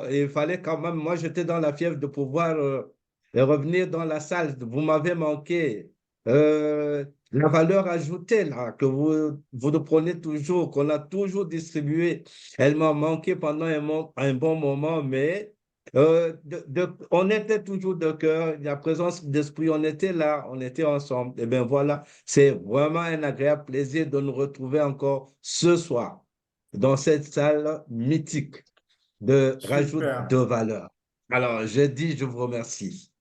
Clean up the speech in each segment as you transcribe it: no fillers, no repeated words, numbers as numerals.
bon, il fallait quand même, moi j'étais dans la fièvre de pouvoir revenir dans la salle. Vous m'avez manqué. La valeur ajoutée là, que vous nous prenez toujours, qu'on a toujours distribuée, elle m'a manqué pendant un bon moment, mais on était toujours de cœur, la présence d'esprit, on était là, on était ensemble. Et bien voilà, c'est vraiment un agréable plaisir de nous retrouver encore ce soir dans cette salle mythique de rajout de Super. valeur. Alors, je dis, je vous remercie.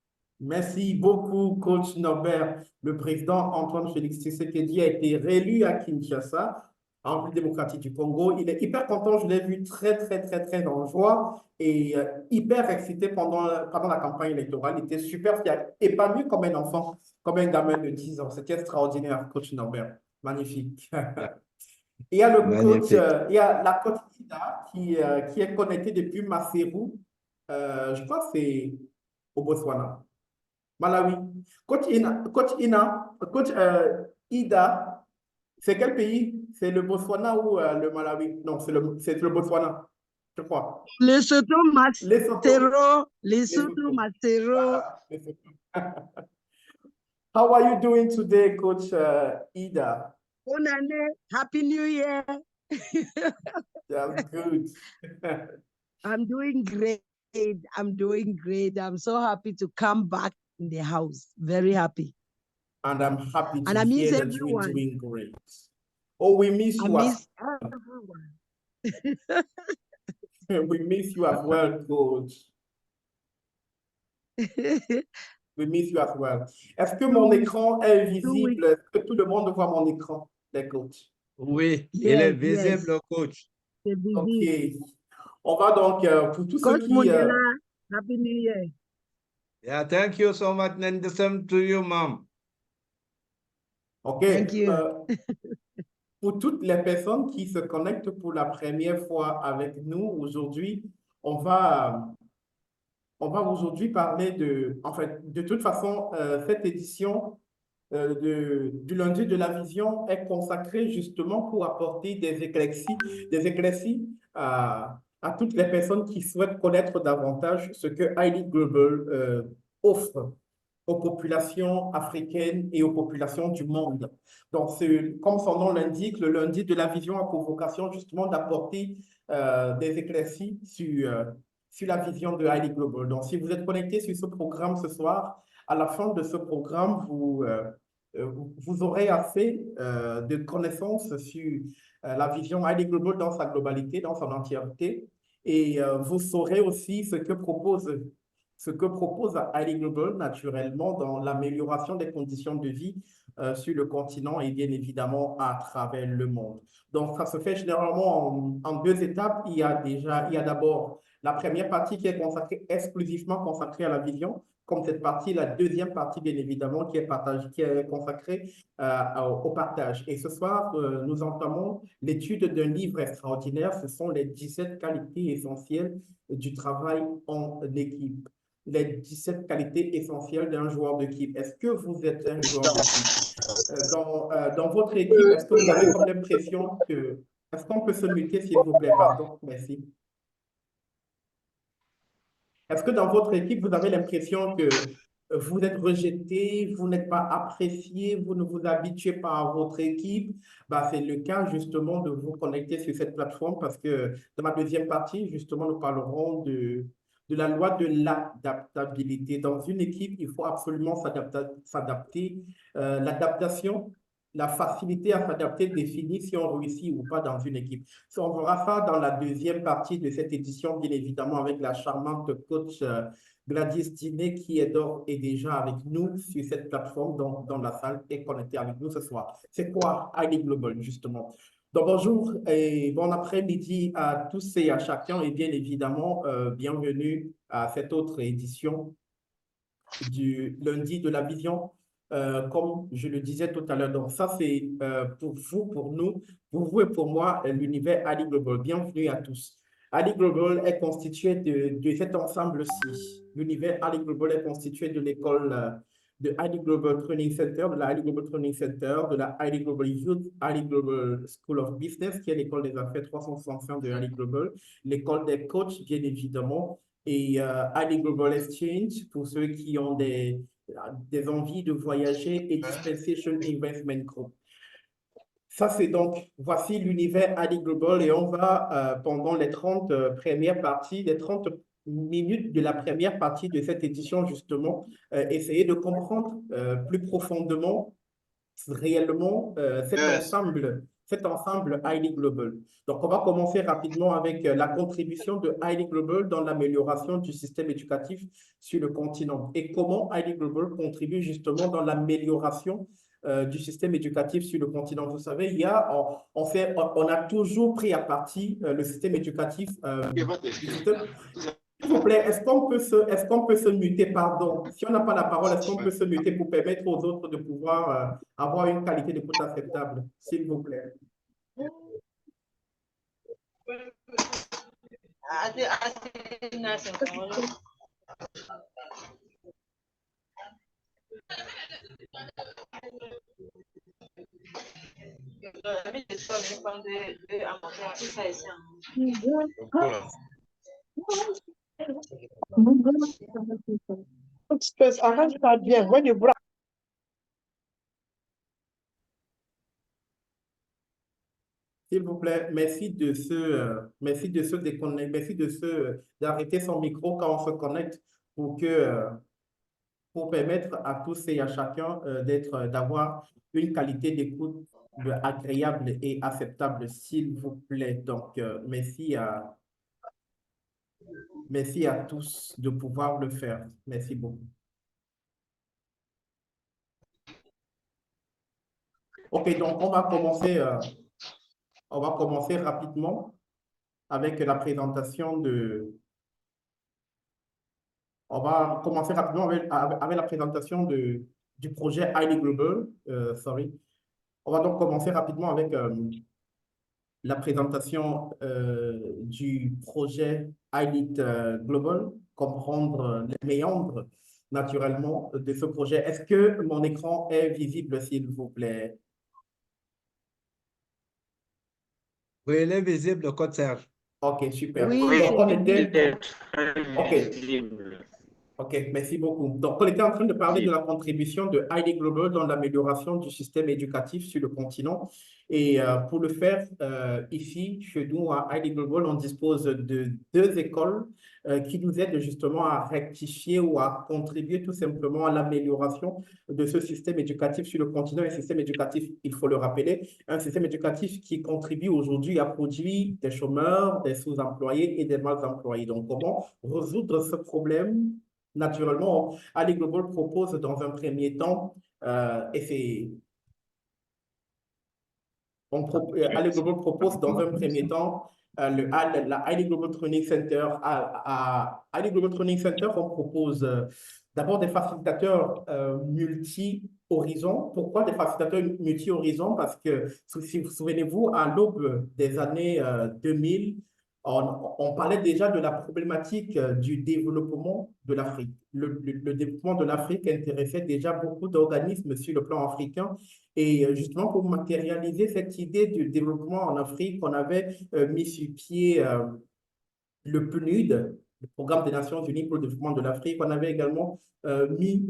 Merci beaucoup, coach Norbert. Le président Antoine Félix Tshisekedi a été réélu à Kinshasa, en République démocratique du Congo. Il est hyper content, je l'ai vu très, très, très, très en joie et hyper excité pendant la campagne électorale. Il était super fier, épanoui comme un enfant, comme un gamin de 10 ans. C'était extraordinaire, coach Norbert. Magnifique. Il y a le coach, Magnifique. il y a la coach Ida qui est connectée depuis Maseru. Je crois que c'est au Botswana. Malawi. Coach Ida, c'est quel pays? C'est le Botswana ou le Malawi? Non, c'est le Botswana, je crois. Lesotho Lesotho. Masero, Lesotho Lesotho. Masero. Voilà, Lesotho. How are you doing today, Coach Ida? Bonne année, Happy New Year. That's good. I'm doing great. I'm doing great. I'm so happy to come back in the house. Very happy. And I'm happy And to I miss hear that you're everyone. doing great. Oh, we miss I you as miss everyone. we miss you as well, Coach. We miss you as well. Est-ce que mon écran est visible? Est-ce que tout le monde voit mon écran, les coachs? Oui, il est visible, coach. C'est OK. visible. On va donc, pour tous ceux Coach qui... Mondela, Happy New Year. Yeah, thank you so much, and the same to you, ma'am. OK. Thank you. Pour toutes les personnes qui se connectent pour la première fois avec nous aujourd'hui, on va aujourd'hui parler en fait, de toute façon, cette édition du lundi de la vision est consacrée justement pour apporter des éclaircies à toutes les personnes qui souhaitent connaître davantage ce que ID Global offre aux populations africaines et aux populations du monde. Donc, comme son nom l'indique, le lundi de la vision a pour vocation justement d'apporter des éclaircies sur la vision de ID Global. Donc, si vous êtes connecté sur ce programme ce soir, à la fin de ce programme, vous aurez assez de connaissances sur la vision ID Global dans sa globalité, dans son entièreté, et vous saurez aussi ce que propose ID Global naturellement dans l'amélioration des conditions de vie sur le continent et bien évidemment à travers le monde. Donc, ça se fait généralement en deux étapes. Il y a d'abord la première partie qui est exclusivement consacrée à la vision, comme cette partie, la deuxième partie, bien évidemment, qui est consacrée au partage. Et ce soir, nous entamons l'étude d'un livre extraordinaire. Ce sont les 17 qualités essentielles du travail en équipe. Les 17 qualités essentielles d'un joueur d'équipe. Est-ce que vous êtes un joueur d'équipe? Dans votre équipe, est-ce que vous avez comme l'impression que... Est-ce qu'on peut se muter, s'il vous plaît? Pardon, merci. Est-ce que dans votre équipe, vous avez l'impression que vous êtes rejeté, vous n'êtes pas apprécié, vous ne vous habituez pas à votre équipe? C'est le cas justement de vous connecter sur cette plateforme parce que dans ma deuxième partie, justement, nous parlerons de la loi de l'adaptabilité. Dans une équipe, il faut absolument s'adapter. L'adaptation, la facilité à s'adapter définit si on réussit ou pas dans une équipe. On verra ça dans la deuxième partie de cette édition, bien évidemment, avec la charmante coach Gladys Diné qui est d'ores et déjà avec nous sur cette plateforme dans la salle et connectée avec nous ce soir. C'est quoi ID Global, justement? Donc, bonjour et bon après-midi à tous et à chacun et bien évidemment, bienvenue à cette autre édition du lundi de la vision. Comme je le disais tout à l'heure, donc ça c'est pour vous, pour vous et pour moi, l'univers Ali Global. Bienvenue à tous. Ali Global est constitué de cet ensemble-ci. L'univers Ali Global est constitué de l'école de ID Global Training Center, de la ID Global Training Center, de la ID Global Youth, ID Global School of Business, qui est l'école des affaires 365 de ID Global, l'école des coachs, bien évidemment, et ID Global Exchange, pour ceux qui ont des envies de voyager, et Dispensation Investment Group. Ça, c'est donc, voici l'univers ID Global et on va, pendant les 30 premières parties, les 30 minutes de la première partie de cette édition, justement, essayer de comprendre plus profondément, réellement, cet ensemble ID Global. Donc, on va commencer rapidement avec la contribution de ID Global dans l'amélioration du système éducatif sur le continent et comment ID Global contribue justement dans l'amélioration du système éducatif sur le continent. Vous savez, il y a, on a toujours pris à partie le système éducatif du système. S'il vous plaît, est-ce qu'on peut se muter, pardon? Si on n'a pas la parole, est-ce qu'on peut se muter pour permettre aux autres de pouvoir avoir une qualité d'écoute acceptable, s'il vous plaît? S'il vous plaît, merci de se déconnecter, merci d'arrêter son micro quand on se connecte pour permettre à tous et à chacun d'avoir une qualité d'écoute agréable et acceptable, s'il vous plaît. Donc, merci à tous de pouvoir le faire. Merci beaucoup. OK, donc on va commencer rapidement avec la présentation On va commencer rapidement avec la présentation du projet ID Global. On va donc commencer rapidement avec la présentation du projet ID Global, comprendre les méandres naturellement de ce projet. Est-ce que mon écran est visible, s'il vous plaît? Oui, il est visible, Code Serge. OK, super. Oui, Donc, c'est visible. OK. OK, merci beaucoup. Donc, on était en train de parler de la contribution de ID Global dans l'amélioration du système éducatif sur le continent. Et pour le faire, ici, chez nous, à ID Global, on dispose de 2 écoles qui nous aident justement à rectifier ou à contribuer tout simplement à l'amélioration de ce système éducatif sur le continent. Un système éducatif, il faut le rappeler, un système éducatif qui contribue aujourd'hui à produire des chômeurs, des sous-employés et des mal-employés. Donc, comment résoudre ce problème? Naturellement, ID Global propose dans un premier temps, ID Global propose dans un premier temps la ID Global Training Center. À ID Global Training Center, on propose d'abord des facilitateurs multi-horizons. Pourquoi des facilitateurs multi-horizons? Parce que, si vous souvenez-vous, à l'aube des années 2000, on parlait déjà de la problématique du développement de l'Afrique. Le développement de l'Afrique intéressait déjà beaucoup d'organismes sur le plan africain. Et justement, pour matérialiser cette idée du développement en Afrique, on avait mis sur pied le PNUD, le Programme des Nations Unies pour le développement de l'Afrique. On avait également mis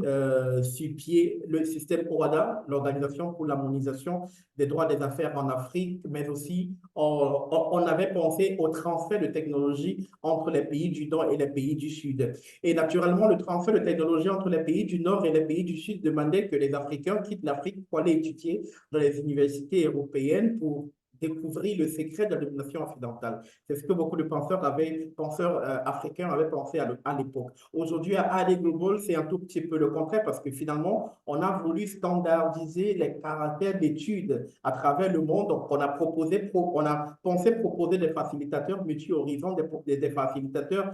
sur pied le système OHADA, l'Organisation pour l'harmonisation des droits des affaires en Afrique, mais aussi on avait pensé au transfert de technologie entre les pays du Nord et les pays du Sud. Et naturellement, le transfert de technologie entre les pays du Nord et les pays du Sud demandait que les Africains quittent l'Afrique pour aller étudier dans les universités européennes pour découvrir le secret de la domination occidentale. C'est ce que beaucoup de penseurs africains avaient pensé à l'époque. Aujourd'hui, à ID Global, c'est un tout petit peu le contraire parce que finalement, on a voulu standardiser les caractères d'études à travers le monde. Donc, on a pensé proposer des facilitateurs multi-horizons, des facilitateurs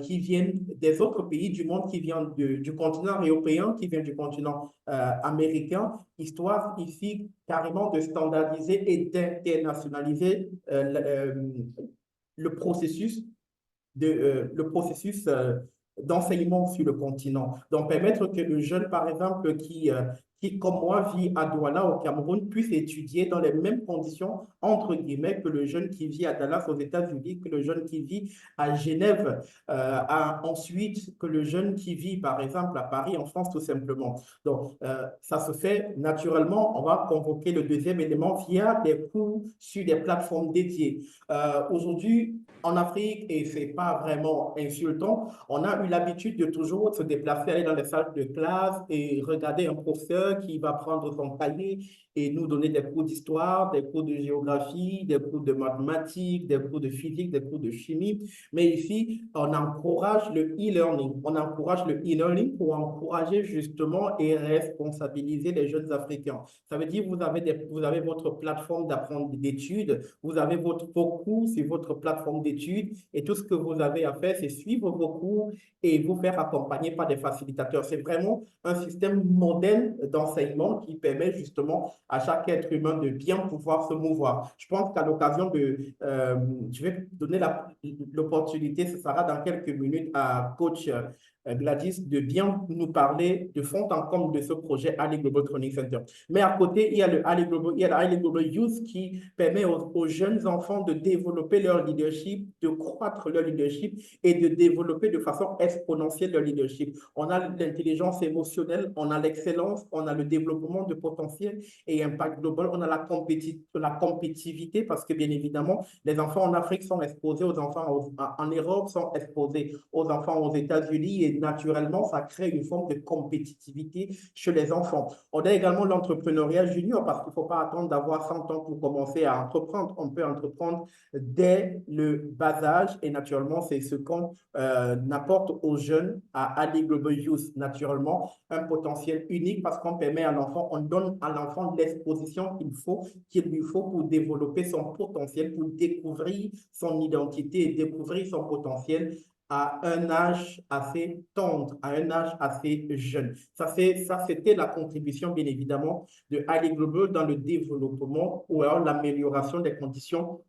qui viennent des autres pays du monde, qui viennent du continent européen, qui viennent du continent américain, histoire ici carrément de standardiser et d'internationaliser le processus d'enseignement sur le continent. Donc, permettre que le jeune, par exemple, qui, comme moi, vit à Douala, au Cameroun, puisse étudier dans les mêmes conditions, entre guillemets, que le jeune qui vit à Dallas, aux États-Unis, que le jeune qui vit à Genève, ensuite, que le jeune qui vit, par exemple, à Paris, en France, tout simplement. Donc, ça se fait naturellement. On va convoquer le deuxième élément via des cours sur des plateformes dédiées. Aujourd'hui, en Afrique, et ce n'est pas vraiment insultant, on a eu l'habitude de toujours se déplacer, aller dans les salles de classe et regarder un professeur qui va prendre son cahier et nous donner des cours d'histoire, des cours de géographie, des cours de mathématiques, des cours de physique, des cours de chimie. Mais ici, on encourage le e-learning. On encourage le e-learning pour encourager justement et responsabiliser les jeunes Africains. Ça veut dire que vous avez votre plateforme d'apprentissage d'études, vous avez vos cours sur votre plateforme d'études et tout ce que vous avez à faire, c'est suivre vos cours et vous faire accompagner par des facilitateurs. C'est vraiment un système moderne d'enseignement qui permet justement à chaque être humain de bien pouvoir se mouvoir. Je pense qu'à l'occasion je vais donner l'opportunité, ce sera dans quelques minutes à coach Gladys, de bien nous parler de fond en comble de ce projet Ali Global Training Center. Mais à côté, il y a le Ali Global Youth qui permet aux jeunes enfants de développer leur leadership, de croître leur leadership et de développer de façon exponentielle leur leadership. On a l'intelligence émotionnelle, on a l'excellence, on a le développement de potentiel et impact global, on a la compétitivité parce que bien évidemment, les enfants en Afrique sont exposés aux enfants en Europe, sont exposés aux enfants aux États-Unis et naturellement, ça crée une forme de compétitivité chez les enfants. On a également l'entrepreneuriat junior parce qu'il ne faut pas attendre d'avoir 100 ans pour commencer à entreprendre. On peut entreprendre dès le bas âge et naturellement, c'est ce qu'on apporte aux jeunes à Ali Global Youth. Naturellement, un potentiel unique parce qu'on permet à l'enfant, on donne à l'enfant l'exposition qu'il lui faut pour développer son potentiel, pour découvrir son identité et découvrir son potentiel à un âge assez tendre, à un âge assez jeune. Ça, c'était la contribution, bien évidemment, de Ali Global dans le développement ou alors l'amélioration des conditions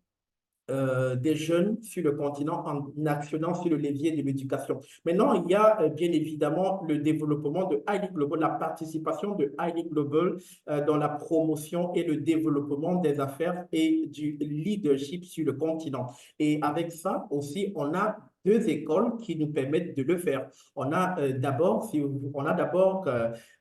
des jeunes sur le continent en actionnant sur le levier de l'éducation. Maintenant, il y a bien évidemment le développement de Ali Global, la participation de Ali Global dans la promotion et le développement des affaires et du leadership sur le continent. Et avec ça aussi, on a deux écoles qui nous permettent de le faire. On a d'abord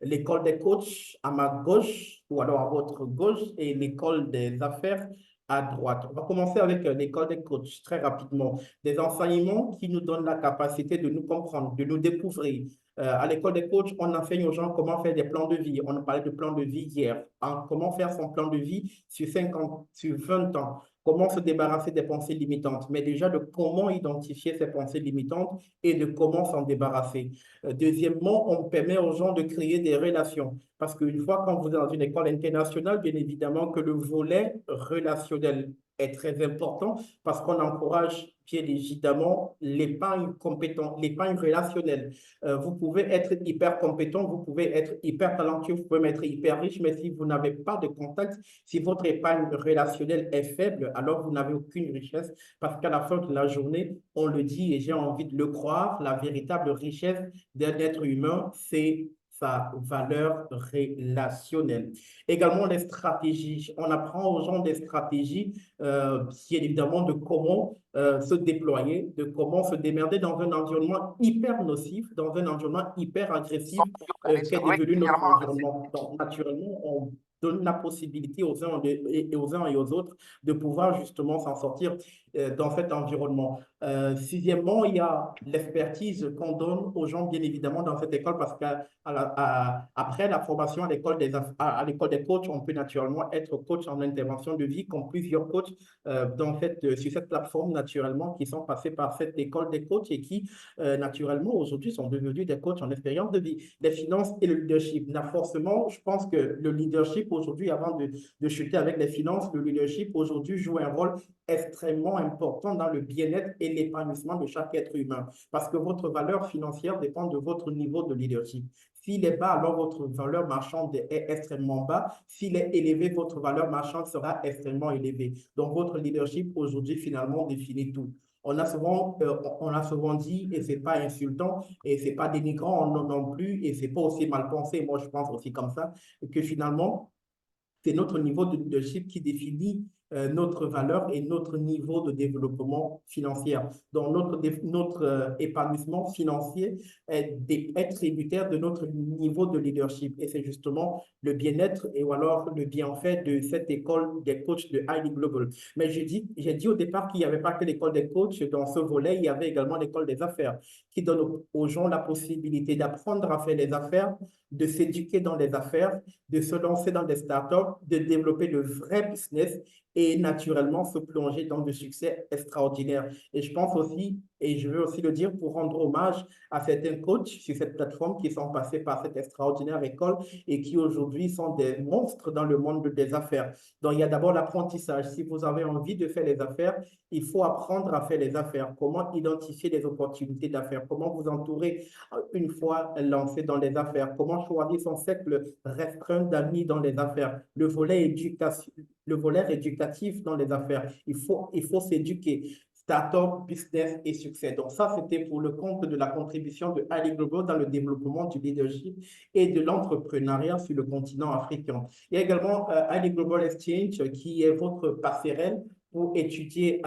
l'école des coachs à ma gauche ou alors à votre gauche et l'école des affaires à droite. On va commencer avec l'école des coachs très rapidement. Des enseignements qui nous donnent la capacité de nous comprendre, de nous découvrir. À l'école des coachs, on enseigne aux gens comment faire des plans de vie. On a parlé de plan de vie hier. Comment faire son plan de vie sur 50, sur 20 ans. Comment se débarrasser des pensées limitantes, mais déjà de comment identifier ces pensées limitantes et de comment s'en débarrasser. Deuxièmement, on permet aux gens de créer des relations. Parce qu'une fois, quand vous êtes dans une école internationale, bien évidemment que le volet relationnel est très important parce qu'on encourage bien évidemment l'épargne compétente, l'épargne relationnelle. Vous pouvez être hyper compétent, vous pouvez être hyper talentueux, vous pouvez être hyper riche, mais si vous n'avez pas de contact, si votre épargne relationnelle est faible, alors vous n'avez aucune richesse parce qu'à la fin de la journée, on le dit et j'ai envie de le croire, la véritable richesse d'un être humain, c'est sa valeur relationnelle. Également, les stratégies. On apprend aux gens des stratégies, bien évidemment, de comment se déployer, de comment se démerder dans un environnement hyper nocif, dans un environnement hyper agressif qu'est devenu notre environnement. Donc, naturellement, on donne la possibilité aux uns et aux autres de pouvoir justement s'en sortir dans cet environnement. Sixièmement, il y a l'expertise qu'on donne aux gens, bien évidemment, dans cette école, parce qu'après la formation à l'école des coachs, on peut naturellement être coach en intervention de vie, comme plusieurs coachs sur cette plateforme, naturellement, qui sont passés par cette école des coachs et qui, naturellement, aujourd'hui, sont devenus des coachs en expérience de vie. Les finances et le leadership. Là, forcément, je pense que le leadership, aujourd'hui, avant de chuter avec les finances, le leadership, aujourd'hui, joue un rôle extrêmement important dans le bien-être et l'épanouissement de chaque être humain. Parce que votre valeur financière dépend de votre niveau de leadership. S'il est bas, alors votre valeur marchande est extrêmement bas. S'il est élevé, votre valeur marchande sera extrêmement élevée. Donc, votre leadership aujourd'hui, finalement, définit tout. On a souvent dit, et c'est pas insultant, et c'est pas dénigrant non plus, et c'est pas aussi mal pensé, moi je pense aussi comme ça, que finalement, c'est notre niveau de leadership qui définit notre valeur et notre niveau de développement financier. Donc, notre épanouissement financier est tributaire de notre niveau de leadership. Et c'est justement le bien-être et ou alors le bienfait de cette école des coachs de Highly Global. Mais j'ai dit au départ qu'il n'y avait pas que l'école des coachs. Dans ce volet, il y avait également l'école des affaires qui donne aux gens la possibilité d'apprendre à faire les affaires, de s'éduquer dans les affaires, de se lancer dans des startups, de développer de vrais business et naturellement se plonger dans des succès extraordinaires. Et je pense aussi, et je veux aussi le dire pour rendre hommage à certains coachs sur cette plateforme qui sont passés par cette extraordinaire école et qui aujourd'hui sont des monstres dans le monde des affaires. Donc, il y a d'abord l'apprentissage. Si vous avez envie de faire les affaires, il faut apprendre à faire les affaires. Comment identifier les opportunités d'affaires? Comment vous entourer une fois lancé dans les affaires? Comment choisir son cercle restreint d'amis dans les affaires? Le volet éducatif dans les affaires. Il faut s'éduquer. Start-up, business et succès. Donc ça, c'était pour le compte de la contribution de Ali Global dans le développement du leadership et de l'entrepreneuriat sur le continent africain. Il y a également Ali Global Exchange qui est votre passerelle pour étudier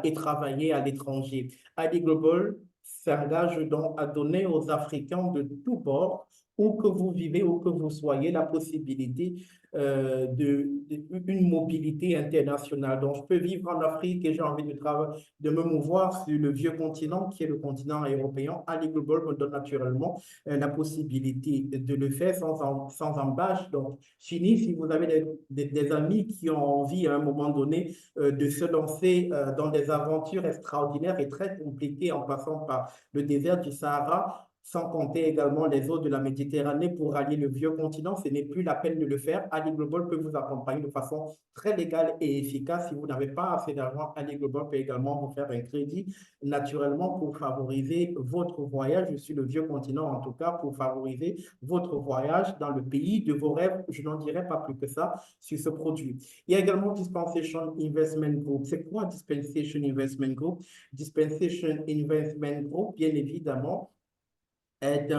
et travailler à l'étranger. Ali Global s'engage donc à donner aux Africains de tous bords, où que vous vivez, où que vous soyez, la possibilité d'une mobilité internationale. Donc, je peux vivre en Afrique et j'ai envie de me mouvoir sur le vieux continent qui est le continent européen. Ali Global me donne naturellement la possibilité de le faire sans embâche. Donc, fini, si vous avez des amis qui ont envie à un moment donné de se lancer dans des aventures extraordinaires et très compliquées en passant par le désert du Sahara, sans compter également les eaux de la Méditerranée pour rallier le vieux continent, ce n'est plus la peine de le faire. Ali Global peut vous accompagner de façon très légale et efficace. Si vous n'avez pas assez d'argent, Ali Global peut également vous faire un crédit, naturellement, pour favoriser votre voyage sur le vieux continent, en tout cas, pour favoriser votre voyage dans le pays de vos rêves. Je n'en dirai pas plus que ça sur ce produit. Il y a également Dispensation Investment Group. C'est quoi Dispensation Investment Group? Dispensation Investment Group, bien évidemment, est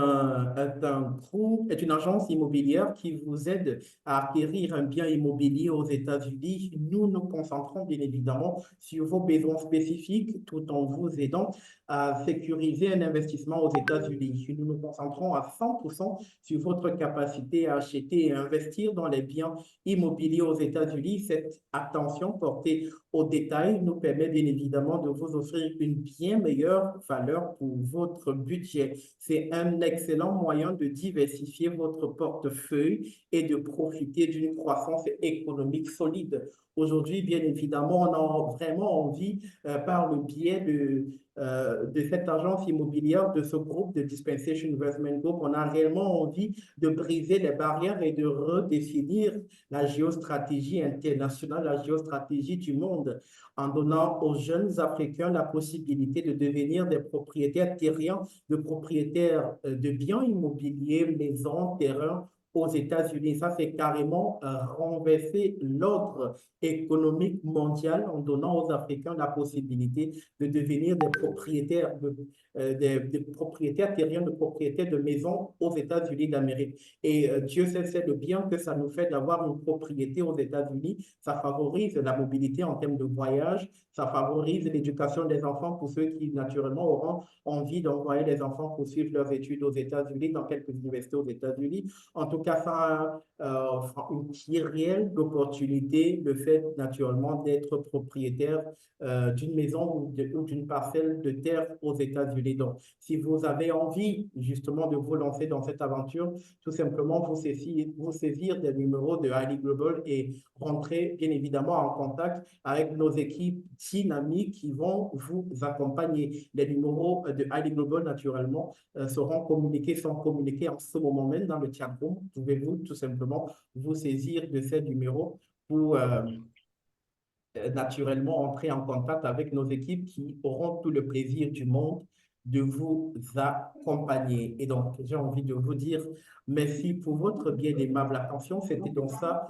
une agence immobilière qui vous aide à acquérir un bien immobilier aux États-Unis. Nous nous concentrons bien évidemment sur vos besoins spécifiques tout en vous aidant à sécuriser un investissement aux États-Unis. Nous nous concentrons à 100% sur votre capacité à acheter et investir dans les biens immobiliers aux États-Unis. Cette attention portée aux détails nous permet bien évidemment de vous offrir une bien meilleure valeur pour votre budget. C'est un excellent moyen de diversifier votre portefeuille et de profiter d'une croissance économique solide. Aujourd'hui, bien évidemment, on a vraiment envie, par le biais de cette agence immobilière, de ce groupe de Dispensation Investment Group, on a réellement envie de briser les barrières et de redéfinir la géostratégie internationale, la géostratégie du monde, en donnant aux jeunes Africains la possibilité de devenir des propriétaires terriens, de propriétaires de biens immobiliers, maisons, terrains, aux États-Unis. Ça, c'est carrément renverser l'ordre économique mondial en donnant aux Africains la possibilité de devenir des propriétaires terriens, de propriétaires de maisons aux États-Unis d'Amérique. Et Dieu sait c'est le bien que ça nous fait d'avoir une propriété aux États-Unis. Ça favorise la mobilité en termes de voyage, ça favorise l'éducation des enfants pour ceux qui, naturellement, auront envie d'envoyer les enfants poursuivre leurs études aux États-Unis, dans quelques universités aux États-Unis. En tout cas, ça a une réelle d'opportunité, le fait naturellement d'être propriétaire d'une maison ou d'une parcelle de terre aux États-Unis. Donc, si vous avez envie justement de vous lancer dans cette aventure, tout simplement vous saisir des numéros de Highly Global et rentrer bien évidemment en contact avec nos équipes dynamiques qui vont vous accompagner. Les numéros de Highly Global, naturellement, sont communiqués en ce moment même dans le chat room. Pouvez-vous tout simplement vous saisir de ces numéros pour naturellement entrer en contact avec nos équipes qui auront tout le plaisir du monde de vous accompagner. Et donc, j'ai envie de vous dire merci pour votre bien aimable attention. C'était donc ça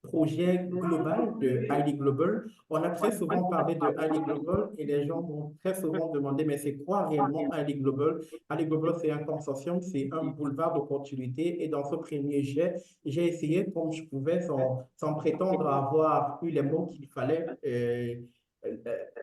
projet global de Highly Global. On a très souvent parlé de Highly Global et les gens m'ont très souvent demandé, mais c'est quoi réellement Highly Global? Highly Global, c'est un consortium, c'est un boulevard d'opportunités. Et dans ce premier jet, j'ai essayé comme je pouvais, sans prétendre avoir eu les mots qu'il fallait, euh,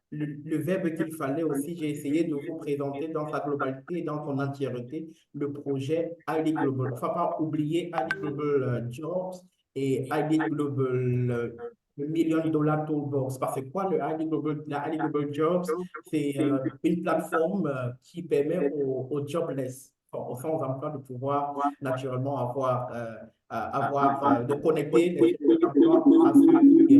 le verbe qu'il fallait aussi, j'ai essayé de vous présenter dans sa globalité et dans son entièreté le projet Highly Global. Enfin, pas oublier Highly Global Jobs et Highly Global le Million Dollar Toolbox. Parce que quoi, la Highly Global Jobs, c'est une plateforme qui permet aux jobless, enfin, aux sans-emploi, de pouvoir naturellement de connecter les emplois à ceux qui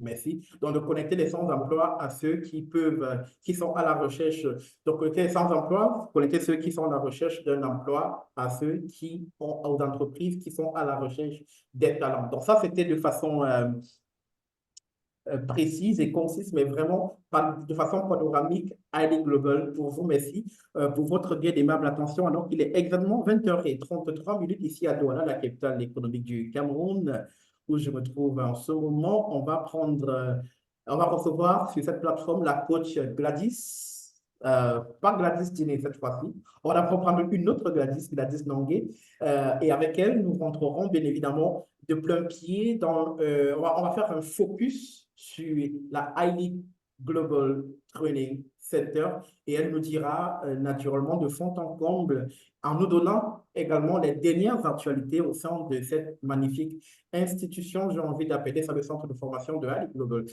merci. Donc, de connecter les sans-emploi à ceux qui peuvent, qui sont à la recherche. Donc, connecter les sans-emploi, connecter ceux qui sont à la recherche d'un emploi à ceux qui ont, aux entreprises qui sont à la recherche des talents. Donc, ça, c'était de façon précise et concise, mais vraiment de façon panoramique, highly global pour vous. Merci pour votre bien aimable attention. Alors qu'il est exactement 20h33 ici à Douala, la capitale économique du Cameroun, où je me trouve en ce moment. On va recevoir sur cette plateforme la coach Gladys, pas Gladys Diné cette fois-ci. On va prendre une autre Gladys, Gladys Nangué, et avec elle, nous rentrerons bien évidemment de plein pied dans, on va faire un focus sur la Highly Global Training Center et elle nous dira naturellement de fond en comble en nous donnant également les dernières actualités au sein de cette magnifique institution, j'ai envie d'appeler ça le centre de formation de Highly Global.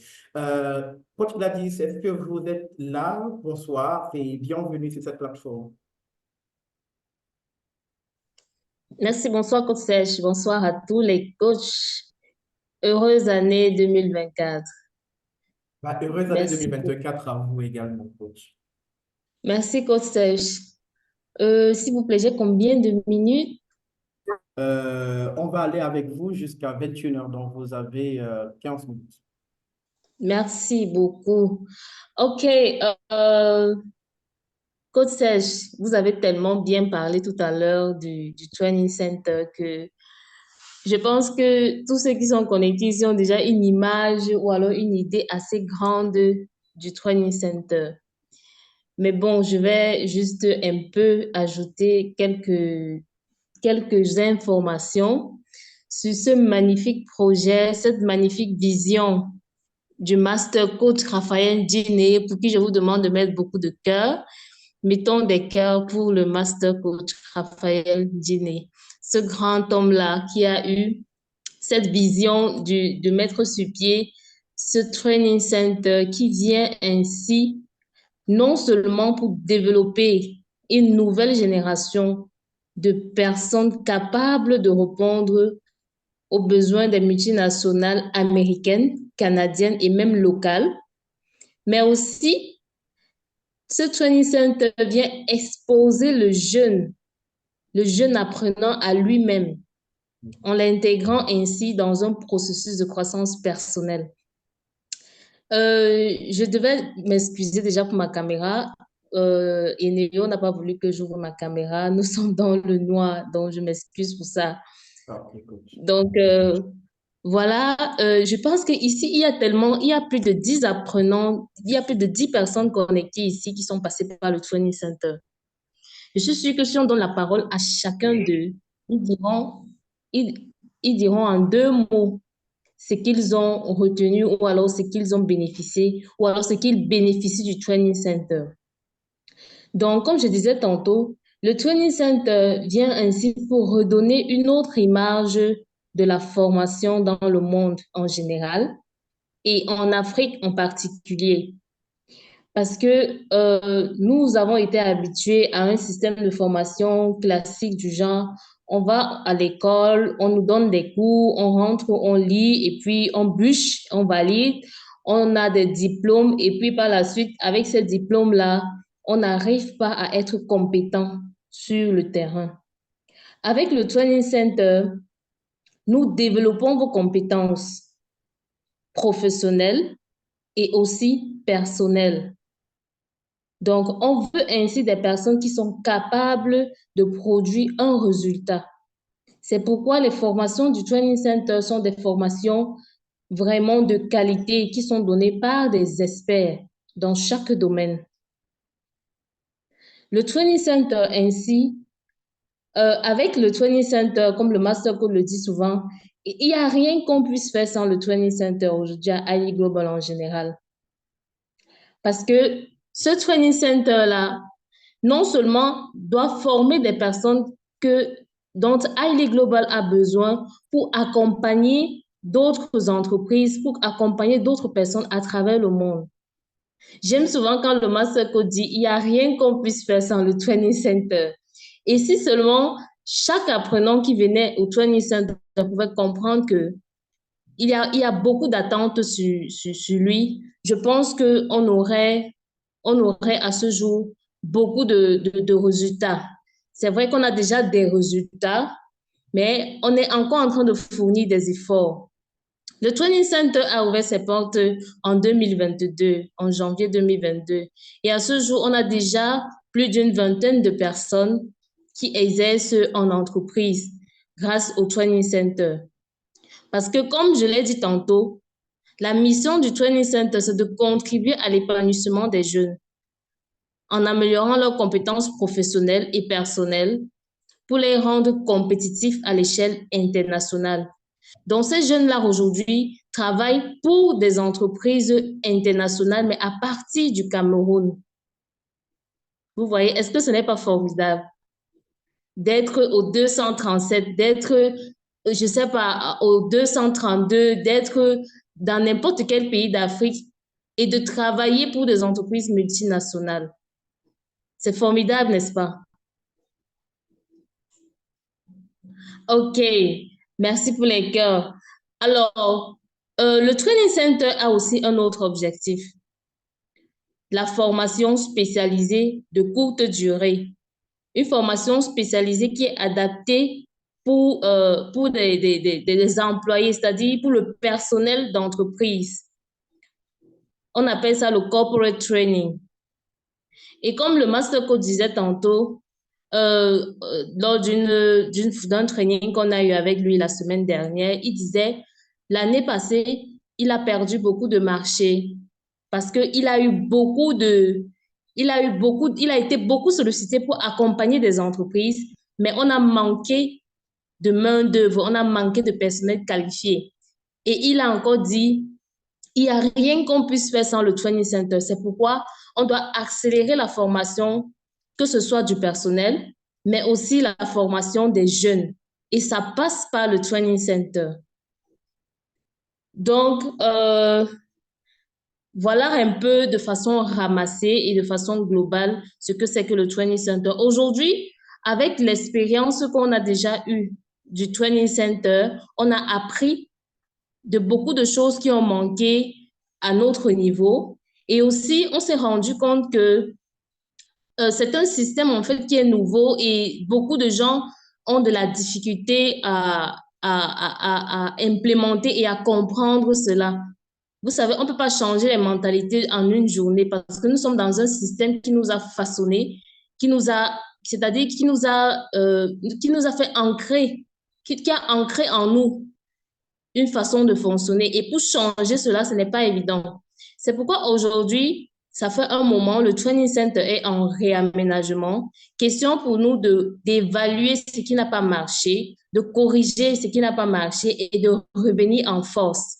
Coach Gladys, est-ce que vous êtes là? Bonsoir et bienvenue sur cette plateforme. Merci, bonsoir coach Serge, bonsoir à tous les coachs. Heureuse année 2024. Heureuse année 2024 à vous également, coach. Merci coach Serge. S'il vous plaît, j'ai combien de minutes? On va aller avec vous jusqu'à 21h, donc vous avez 15 minutes. Merci beaucoup. OK, coach Serge, vous avez tellement bien parlé tout à l'heure du Training Center que je pense que tous ceux qui sont connectés ici ont déjà une image ou alors une idée assez grande du Training Center. Mais bon, je vais juste un peu ajouter quelques informations sur ce magnifique projet, cette magnifique vision du Master Coach Raphaël Diné, pour qui je vous demande de mettre beaucoup de cœurs. Mettons des cœurs pour le Master Coach Raphaël Diné, ce grand homme-là qui a eu cette vision de mettre sur pied ce training center qui vient ainsi non seulement pour développer une nouvelle génération de personnes capables de répondre aux besoins des multinationales américaines, canadiennes et même locales, mais aussi ce training center vient exposer le jeune apprenant à lui-même en l'intégrant ainsi dans un processus de croissance personnelle. Je devais m'excuser déjà pour ma caméra. Et Néo n'a pas voulu que j'ouvre ma caméra. Nous sommes dans le noir, donc je m'excuse pour ça. Donc, voilà, je pense qu'ici, il y a plus de 10 apprenants, il y a plus de 10 personnes connectées ici qui sont passées par le Training Center. Je suis sûre que si on donne la parole à chacun d'eux, ils diront en 2 mots ce qu'ils ont retenu ou alors ce qu'ils ont bénéficié ou alors ce qu'ils bénéficient du Training Center. Donc, comme je disais tantôt, le Training Center vient ainsi pour redonner une autre image de la formation dans le monde en général et en Afrique en particulier. Parce que nous avons été habitués à un système de formation classique du genre, on va à l'école, on nous donne des cours, on rentre, on lit et puis on bûche, on valide, on a des diplômes et puis par la suite, avec ces diplômes-là, on n'arrive pas à être compétent sur le terrain. Avec le Training Center, nous développons vos compétences professionnelles et aussi personnelles. Donc, on veut ainsi des personnes qui sont capables de produire un résultat. C'est pourquoi les formations du Training Center sont des formations vraiment de qualité qui sont données par des experts dans chaque domaine. Le Training Center ainsi, avec le Training Center, comme le Master Code le dit souvent, il n'y a rien qu'on puisse faire sans le Training Center aujourd'hui à Ali Global en général. Parce que ce Training Center-là, non seulement doit former des personnes dont Ali Global a besoin pour accompagner d'autres entreprises, pour accompagner d'autres personnes à travers le monde. J'aime souvent quand le Master Code dit il n'y a rien qu'on puisse faire sans le Training Center. Et si seulement chaque apprenant qui venait au Training Center pouvait comprendre que il y a beaucoup d'attentes sur lui, je pense qu'on aurait à ce jour beaucoup de résultats. C'est vrai qu'on a déjà des résultats, mais on est encore en train de fournir des efforts. Le Training Center a ouvert ses portes en 2022, en janvier 2022. Et à ce jour, on a déjà plus d'une vingtaine de personnes qui exercent en entreprise grâce au Training Center. Parce que, comme je l'ai dit tantôt, la mission du Training Center, c'est de contribuer à l'épanouissement des jeunes en améliorant leurs compétences professionnelles et personnelles pour les rendre compétitifs à l'échelle internationale. Donc, ces jeunes-là, aujourd'hui, travaillent pour des entreprises internationales, mais à partir du Cameroun. Vous voyez, est-ce que ce n'est pas formidable d'être au 237, d'être, je ne sais pas, au 232, d'être dans n'importe quel pays d'Afrique et de travailler pour des entreprises multinationales? C'est formidable, n'est-ce pas? OK, merci pour les cœurs. Alors, le Training Center a aussi un autre objectif, la formation spécialisée de courte durée. Une formation spécialisée qui est adaptée pour des employés, c'est-à-dire pour le personnel d'entreprise. On appelle ça le corporate training. Et comme le Master Code disait tantôt, lors d'un training qu'on a eu avec lui la semaine dernière, il disait, l'année passée, il a perdu beaucoup de marchés parce qu'il a été beaucoup sollicité pour accompagner des entreprises, mais on a manqué de main-d'œuvre, on a manqué de personnel qualifié. Et il a encore dit, il n'y a rien qu'on puisse faire sans le Training Center. C'est pourquoi on doit accélérer la formation, que ce soit du personnel, mais aussi la formation des jeunes. Et ça passe par le Training Center. Donc, voilà un peu de façon ramassée et de façon globale ce que c'est que le Training Center. Aujourd'hui, avec l'expérience qu'on a déjà eue du Training Center, on a appris de beaucoup de choses qui ont manqué à notre niveau. Et aussi, on s'est rendu compte que c'est un système en fait qui est nouveau et beaucoup de gens ont de la difficulté à implémenter et à comprendre cela. Vous savez, on ne peut pas changer les mentalités en une journée parce que nous sommes dans un système qui nous a façonné, c'est-à-dire qui nous a fait ancrer, qui a ancré en nous une façon de fonctionner. Et pour changer cela, ce n'est pas évident. C'est pourquoi aujourd'hui, ça fait un moment, le Training Center est en réaménagement. Question pour nous d'évaluer ce qui n'a pas marché, de corriger ce qui n'a pas marché et de revenir en force.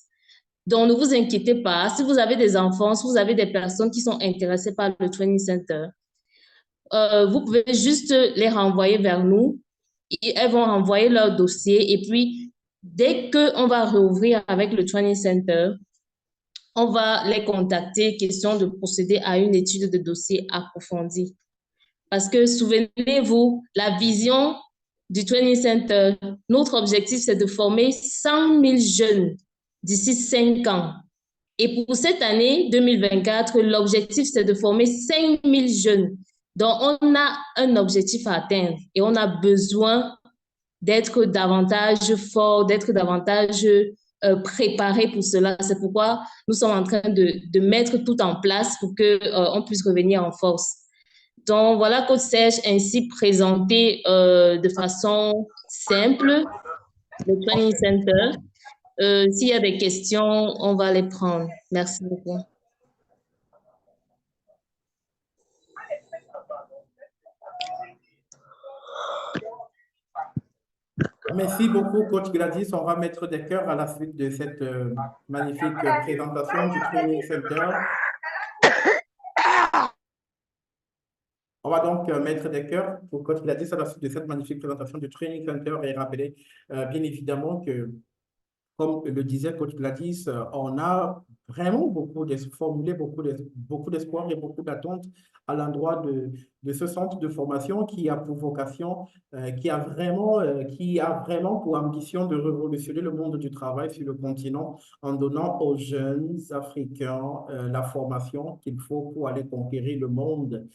Donc, ne vous inquiétez pas. Si vous avez des enfants, si vous avez des personnes qui sont intéressées par le Training Center, vous pouvez juste les renvoyer vers nous. Et elles vont renvoyer leur dossier. Et puis, dès qu'on va rouvrir avec le Training Center, on va les contacter, question de procéder à une étude de dossier approfondie. Parce que souvenez-vous, la vision du Training Center, notre objectif, c'est de former 100 000 jeunes d'ici 5 ans. Et pour cette année 2024, l'objectif, c'est de former 5 000 jeunes. Donc, on a un objectif à atteindre et on a besoin d'être davantage fort, d'être davantage préparés pour cela. C'est pourquoi nous sommes en train de mettre tout en place pour qu'on puisse revenir en force. Donc, voilà, Coach Serge, ainsi présenté de façon simple le Training Center. S'il y a des questions, on va les prendre. Merci beaucoup. Merci beaucoup, Coach Gladys. On va mettre des cœurs à la suite de cette magnifique présentation du Training Center. On va donc mettre des cœurs pour Coach Gladys à la suite de cette magnifique présentation du Training Center et rappeler bien évidemment que, comme le disait Coach Gladys, on a vraiment formulé beaucoup d'espoir et beaucoup d'attentes à l'endroit de ce centre de formation qui a pour vocation, qui a vraiment pour ambition de révolutionner le monde du travail sur le continent en donnant aux jeunes Africains la formation qu'il faut pour aller conquérir le monde,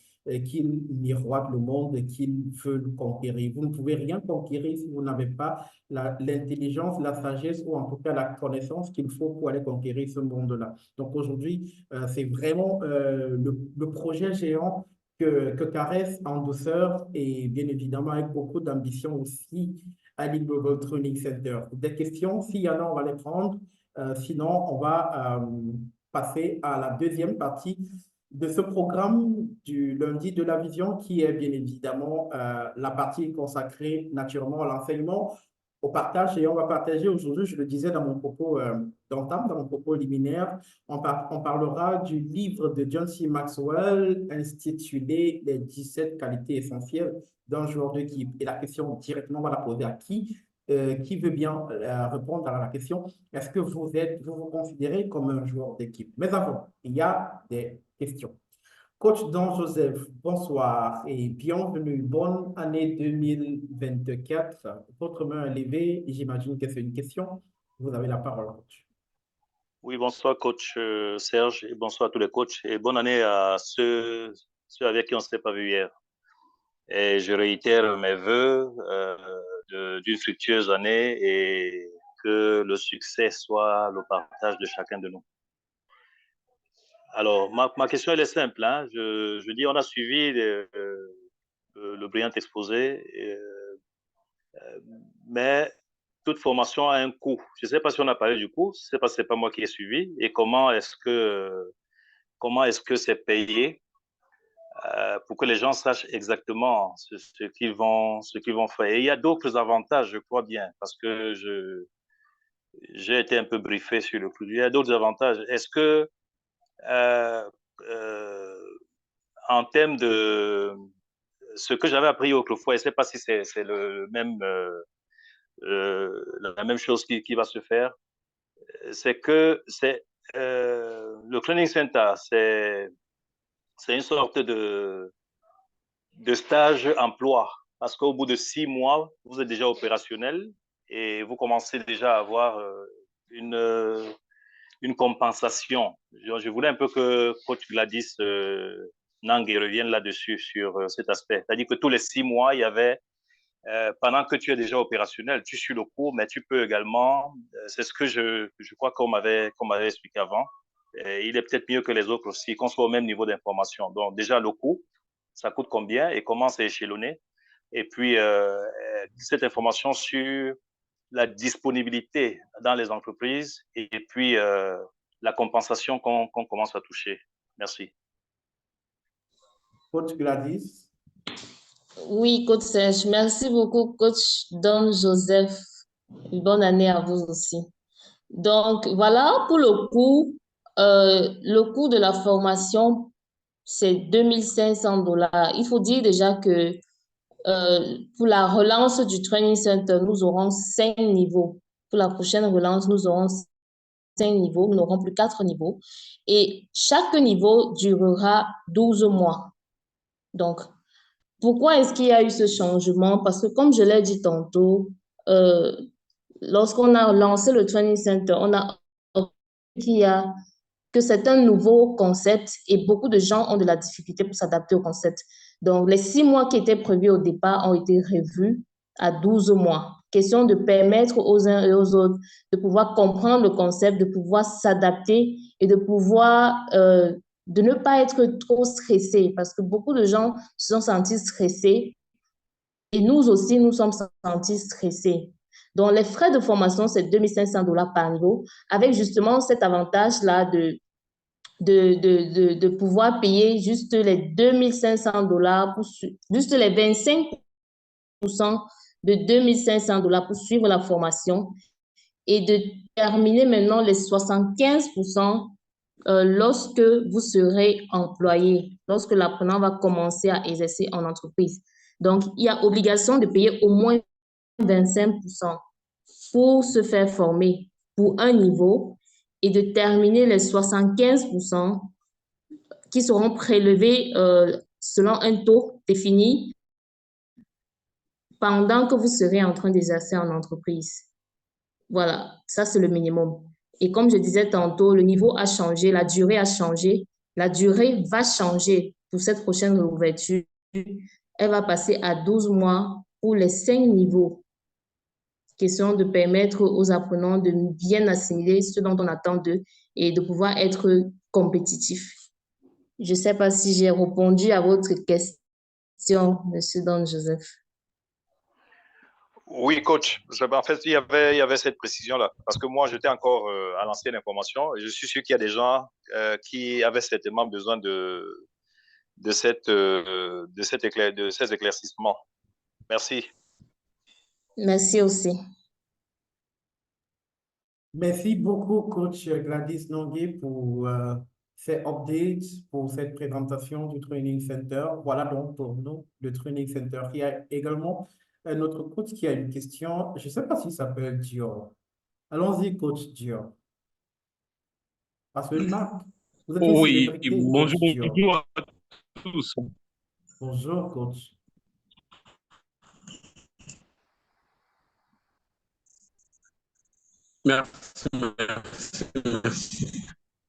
qu'ils miroitent le monde et qu'ils veulent conquérir. Vous ne pouvez rien conquérir si vous n'avez pas l'intelligence, la sagesse ou en tout cas la connaissance qu'il faut pour aller conquérir ce monde-là. Donc aujourd'hui, c'est vraiment le projet géant que Caresse en douceur et bien évidemment avec beaucoup d'ambition aussi à l'E-Global Training Center. Des questions, s'il y en a, on va les prendre. Sinon, on va passer à la deuxième partie de ce programme du lundi de la vision qui est bien évidemment la partie consacrée naturellement à l'enseignement, au partage. Et on va partager aujourd'hui, je le disais dans mon propos d'entame, dans mon propos liminaire, on parlera du livre de John C. Maxwell intitulé « Les 17 qualités essentielles d'un joueur d'équipe ». Et la question directement, on va la poser à qui veut bien répondre à la question, est-ce que vous vous considérez comme un joueur d'équipe? Mais avant, il y a des questions. Coach Don Joseph, bonsoir et bienvenue. Bonne année 2024. Votre main est levée, j'imagine que c'est une question. Vous avez la parole, coach. Oui, bonsoir, coach Serge, et bonsoir à tous les coachs. Et bonne année à ceux avec qui on ne s'est pas vu hier. Et je réitère mes voeux d'une fructueuse année et que le succès soit le partage de chacun de nous. Alors, ma question, elle est simple. Hein. Je dis, on a suivi le brillant exposé, mais toute formation a un coût. Je ne sais pas si on a parlé du coût, je ne sais pas si ce n'est pas moi qui ai suivi, et comment est-ce que c'est payé pour que les gens sachent exactement ce qu'ils vont faire. Et il y a d'autres avantages, je crois bien, parce que j'ai été un peu briefé sur le coup. Il y a d'autres avantages. Est-ce que en termes de ce que j'avais appris autrefois, je ne sais pas si c'est la même chose qui va se faire, c'est que le Training Center, c'est une sorte de stage-emploi, parce qu'au bout de 6 mois, vous êtes déjà opérationnel et vous commencez déjà à avoir une compensation. Je voulais un peu que Coach Gladys Nangue revienne là-dessus, sur cet aspect. C'est-à-dire que tous les 6 mois, il y avait, pendant que tu es déjà opérationnel, tu suis le cours, mais tu peux également, c'est ce que je crois qu'on m'avait expliqué avant, et il est peut-être mieux que les autres aussi, qu'on soit au même niveau d'information. Donc déjà, le cours, ça coûte combien et comment c'est échelonné. Et puis, cette information sur la disponibilité dans les entreprises et puis la compensation qu'on commence à toucher. Merci. Coach Gladys. Oui, coach Serge. Merci beaucoup, coach Don Joseph. Une bonne année à vous aussi. Donc, voilà, pour le coût de la formation, c'est 2500 $. Il faut dire déjà que pour la relance du Training Center, nous aurons 5 niveaux. Pour la prochaine relance, nous aurons 5 niveaux, nous n'aurons plus 4 niveaux. Et chaque niveau durera 12 mois. Donc, pourquoi est-ce qu'il y a eu ce changement? Parce que comme je l'ai dit tantôt, lorsqu'on a lancé le Training Center, on a que c'est un nouveau concept et beaucoup de gens ont de la difficulté pour s'adapter au concept. Donc, les 6 mois qui étaient prévus au départ ont été revus à 12 mois. question de permettre aux uns et aux autres de pouvoir comprendre le concept, de pouvoir s'adapter et de pouvoir de ne pas être trop stressé, parce que beaucoup de gens se sont sentis stressés et nous aussi, nous sommes sentis stressés. Donc, les frais de formation, c'est 2500 $ par niveau, avec justement cet avantage-là de pouvoir payer juste les 2500 $, juste les 25% de 2500 $ pour suivre la formation et de terminer maintenant les 75% lorsque vous serez employé, lorsque l'apprenant va commencer à exercer en entreprise. Donc, il y a obligation de payer au moins 25% pour se faire former pour un niveau et de terminer les 75% qui seront prélevés selon un taux défini pendant que vous serez en train d'exercer en entreprise. Voilà, ça c'est le minimum. Et comme je disais tantôt, le niveau a changé, la durée a changé. La durée va changer pour cette prochaine réouverture. Elle va passer à 12 mois pour les 5 niveaux. Question de permettre aux apprenants de bien assimiler ce dont on attend d'eux et de pouvoir être compétitifs. Je ne sais pas si j'ai répondu à votre question, Monsieur Don Joseph. Oui, coach. En fait, il y avait cette précision-là. Parce que moi, j'étais encore à l'ancienne information. Et je suis sûr qu'il y a des gens qui avaient certainement besoin de ces éclaircissements. Merci. Merci aussi. Merci beaucoup, coach Gladys Nongué, pour ces updates, pour cette présentation du Training Center. Voilà donc pour nous le Training Center. Il y a également notre coach qui a une question. Je ne sais pas si ça peut être Dior. Allons-y, coach Dior. Parce que Marc, vous êtes une Oui, célébrité, coach bonjour, Dior. bonjour à tous. Bonjour, coach. Merci, merci, merci.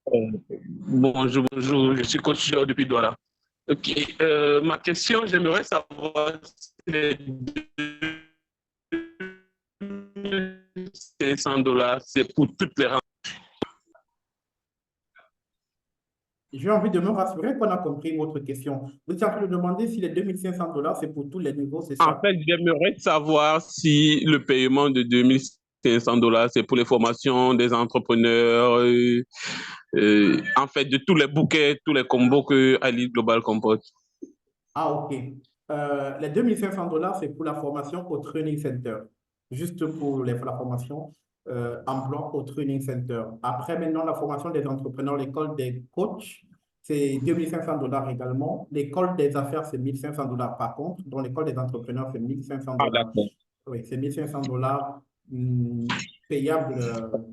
Bonjour, bonjour, je suis coach depuis Douala. Ok, ma question, j'aimerais savoir si les 2500 $, c'est pour toutes les rentrées. J'ai envie de me rassurer qu'on a compris votre question. Vous êtes en train de demander si les 2500 $, c'est pour tous les niveaux, c'est En ça? fait, j'aimerais savoir si le paiement de 2500 $, c'est pour les formations des entrepreneurs, en fait, de tous les bouquets, tous les combos que Ali Global comporte. Ah, OK. Les 2500 $, c'est pour la formation au Training Center. Juste pour la formation emploi au Training Center. Après, maintenant, la formation des entrepreneurs, l'école des coachs, c'est 2500 $ également. L'école des affaires, c'est 1500 $ par contre. Donc, l'école des entrepreneurs, c'est 1500 Ah, $. d'accord. Oui, c'est 1500 $ payable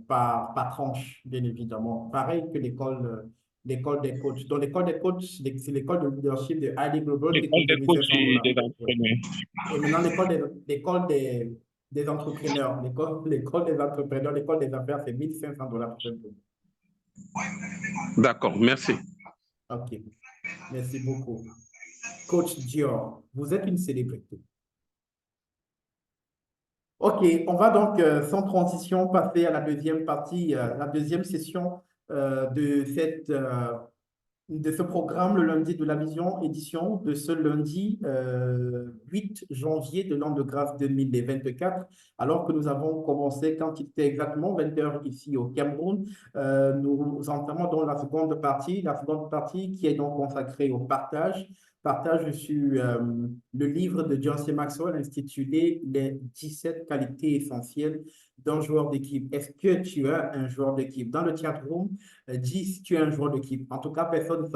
par tranche, bien évidemment. Pareil que l'école des coachs. Donc, l'école des coachs, c'est l'école de leadership de Ali Global qui L'école coûte des coachs 2500 et des $. entrepreneurs. Et maintenant, l'école des entrepreneurs, l'école des entrepreneurs, l'école des affaires, c'est 1500 $ tout simplement. D'accord, merci. OK. Merci beaucoup. Coach Dior, vous êtes une célébrité. OK, on va donc sans transition passer à la deuxième partie, la deuxième session de ce programme, le lundi de la vision, édition de ce lundi 8 janvier de l'an de grâce 2024, alors que nous avons commencé quand il était exactement 20 h ici au Cameroun. Nous entamons dans la seconde partie qui est donc consacrée au partage. Partage sur le livre de John C. Maxwell intitulé Les 17 qualités essentielles d'un joueur d'équipe. Est-ce que tu es un joueur d'équipe? Dans le chat room, dis si tu es un joueur d'équipe. En tout cas, personne ne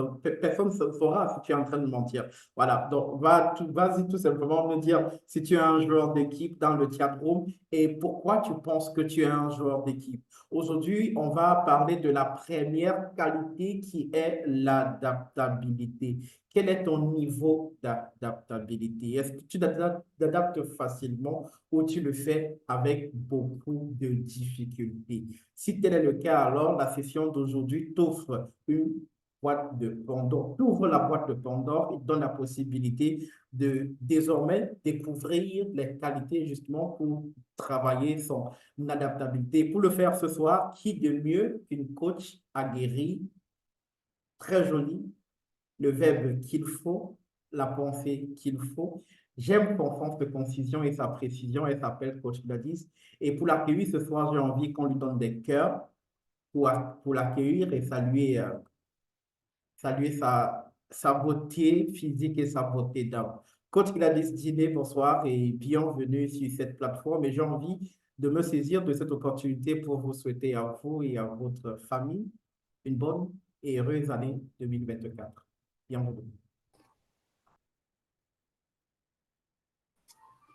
saura si tu es en train de mentir. Voilà, donc vas-y tout simplement me dire si tu es un joueur d'équipe dans le chat room et pourquoi tu penses que tu es un joueur d'équipe. Aujourd'hui, on va parler de la première qualité qui est l'adaptabilité. Quel est ton niveau d'adaptabilité? Est-ce que tu t'adaptes facilement ou tu le fais avec beaucoup de difficultés? Si tel est le cas, alors la session d'aujourd'hui t'offre une boîte de Pandore. Tu ouvres la boîte de Pandore, il te donne la possibilité de désormais découvrir les qualités justement pour travailler son adaptabilité. Pour le faire ce soir, qui de mieux qu'une coach aguerrie, très jolie, le verbe qu'il faut, la pensée qu'il faut. J'aime son sens de concision et sa précision. Elle s'appelle Coach Gladys. Et pour l'accueillir ce soir, j'ai envie qu'on lui donne des cœurs pour l'accueillir et saluer, saluer sa beauté physique et sa beauté d'âme. Coach Gladys Dîné, bonsoir et bienvenue sur cette plateforme. Et j'ai envie de me saisir de cette opportunité pour vous souhaiter à vous et à votre famille une bonne et heureuse année 2024. Bienvenue.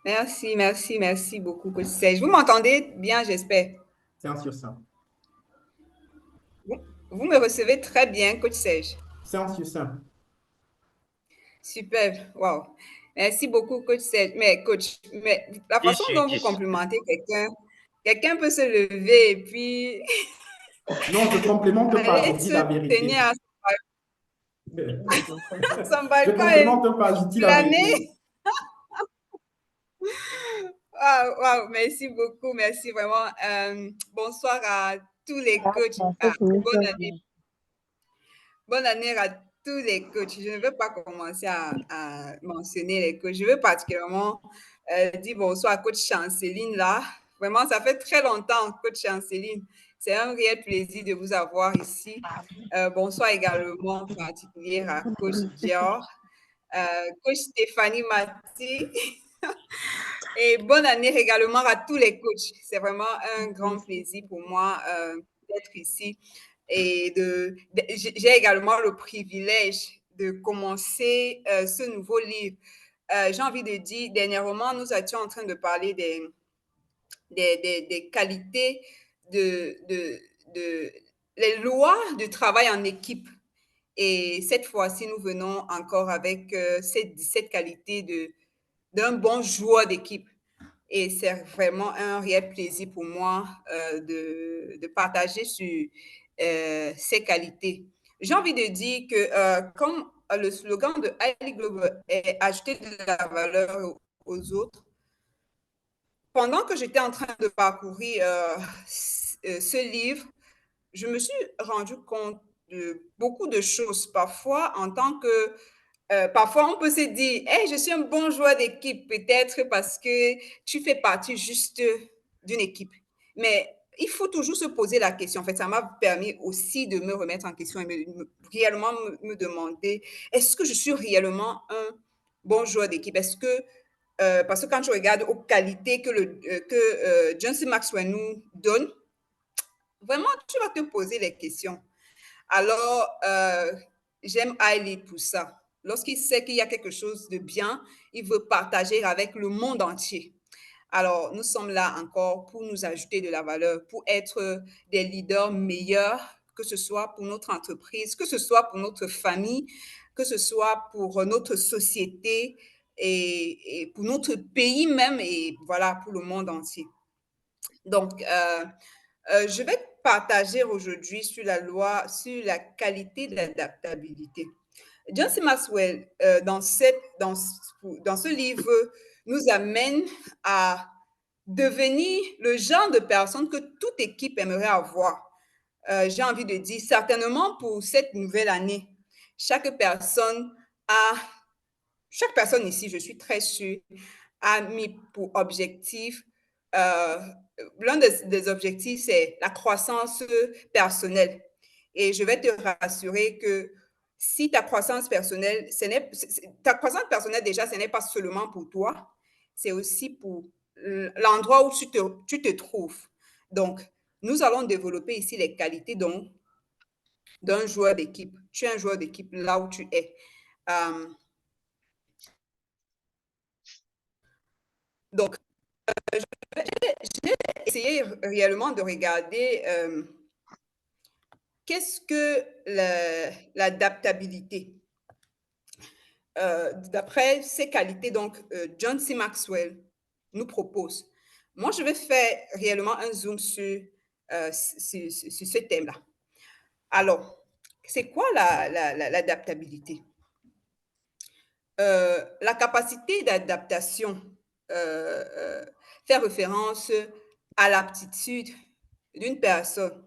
Merci, merci, merci beaucoup, Coach Serge. Vous m'entendez bien, j'espère. C'est un sur 5. Vous me recevez très bien, Coach Serge. C'est un sur 5. Super, wow. Merci beaucoup, Coach Serge. Mais, Coach, la façon dont vous complimentez quelqu'un peut se lever et puis... Non, je complimente pas, je allez dis se la vérité. tenir à son Je balcon complimente pas, je dis la vérité. l'année. Wow, merci beaucoup, merci vraiment. Bonsoir à tous les coachs. Bonne année. Bonne année à tous les coachs. Je ne veux pas commencer à mentionner les coachs. Je veux particulièrement dire bonsoir à coach Chanceline là. Vraiment, ça fait très longtemps, coach Chanceline. C'est un réel plaisir de vous avoir ici. Bonsoir également en particulier à coach Dior, coach Stéphanie Mati. Et bonne année également à tous les coachs. C'est vraiment un grand plaisir pour moi d'être ici. Et j'ai également le privilège de commencer ce nouveau livre. J'ai envie de dire, dernièrement, nous étions en train de parler des qualités les lois du travail en équipe. Et cette fois-ci, nous venons encore avec ces 17 qualités d'un bon joueur d'équipe. Et c'est vraiment un réel plaisir pour moi de partager sur ces qualités. J'ai envie de dire que comme le slogan de Highly Global est ajouter de la valeur aux autres, pendant que j'étais en train de parcourir ce livre, je me suis rendu compte de beaucoup de choses. Parfois, parfois, on peut se dire, hey, je suis un bon joueur d'équipe, peut-être parce que tu fais partie juste d'une équipe. Mais il faut toujours se poser la question. En fait, ça m'a permis aussi de me remettre en question et réellement me demander, est-ce que je suis réellement un bon joueur d'équipe? Est-ce que, parce que quand je regarde aux qualités que John C. Maxwell nous donne, vraiment, tu vas te poser les questions. Alors, j'aime Hailey pour ça. Lorsqu'il sait qu'il y a quelque chose de bien, il veut partager avec le monde entier. Alors, nous sommes là encore pour nous ajouter de la valeur, pour être des leaders meilleurs, que ce soit pour notre entreprise, que ce soit pour notre famille, que ce soit pour notre société et pour notre pays même, et voilà, pour le monde entier. Donc, je vais partager aujourd'hui sur la qualité de l'adaptabilité. John C. Maxwell, dans ce livre, nous amène à devenir le genre de personne que toute équipe aimerait avoir. J'ai envie de dire, certainement pour cette nouvelle année, chaque personne ici, je suis très sûre, a mis pour objectif l'un des objectifs, c'est la croissance personnelle. Et je vais te rassurer que si ta croissance personnelle, déjà, ce n'est pas seulement pour toi, c'est aussi pour l'endroit où tu te trouves. Donc, nous allons développer ici les qualités d'un joueur d'équipe. Tu es un joueur d'équipe là où tu es. Donc, j'ai essayé réellement de regarder qu'est-ce que l'adaptabilité. D'après ces qualités, donc, John C. Maxwell nous propose. Moi, je vais faire réellement un zoom sur ce thème-là. Alors, c'est quoi l'adaptabilité? La capacité d'adaptation fait référence à l'aptitude d'une personne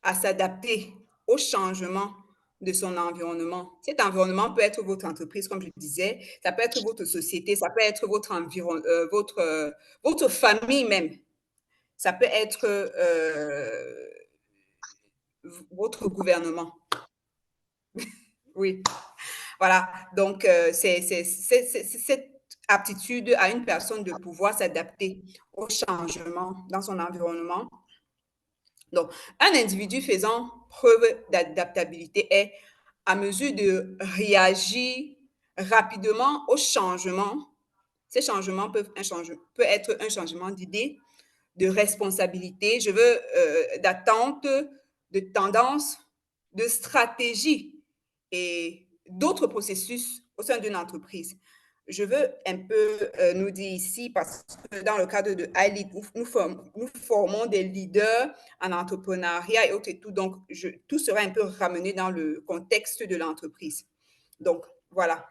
à s'adapter au changement de son environnement. Cet environnement peut être votre entreprise, comme je disais, ça peut être votre société, ça peut être votre environnement, votre famille même. Ça peut être votre gouvernement. Oui, voilà. Donc, c'est cette aptitude à une personne de pouvoir s'adapter au changement dans son environnement. Donc, un individu faisant preuve d'adaptabilité est à mesure de réagir rapidement aux changements. Ces changements peuvent être un changement d'idée, de responsabilité, d'attente, de tendance, de stratégie et d'autres processus au sein d'une entreprise. Je veux un peu nous dire ici, parce que dans le cadre de iLead, nous formons des leaders en entrepreneuriat et autres et tout, donc tout sera un peu ramené dans le contexte de l'entreprise. Donc, voilà.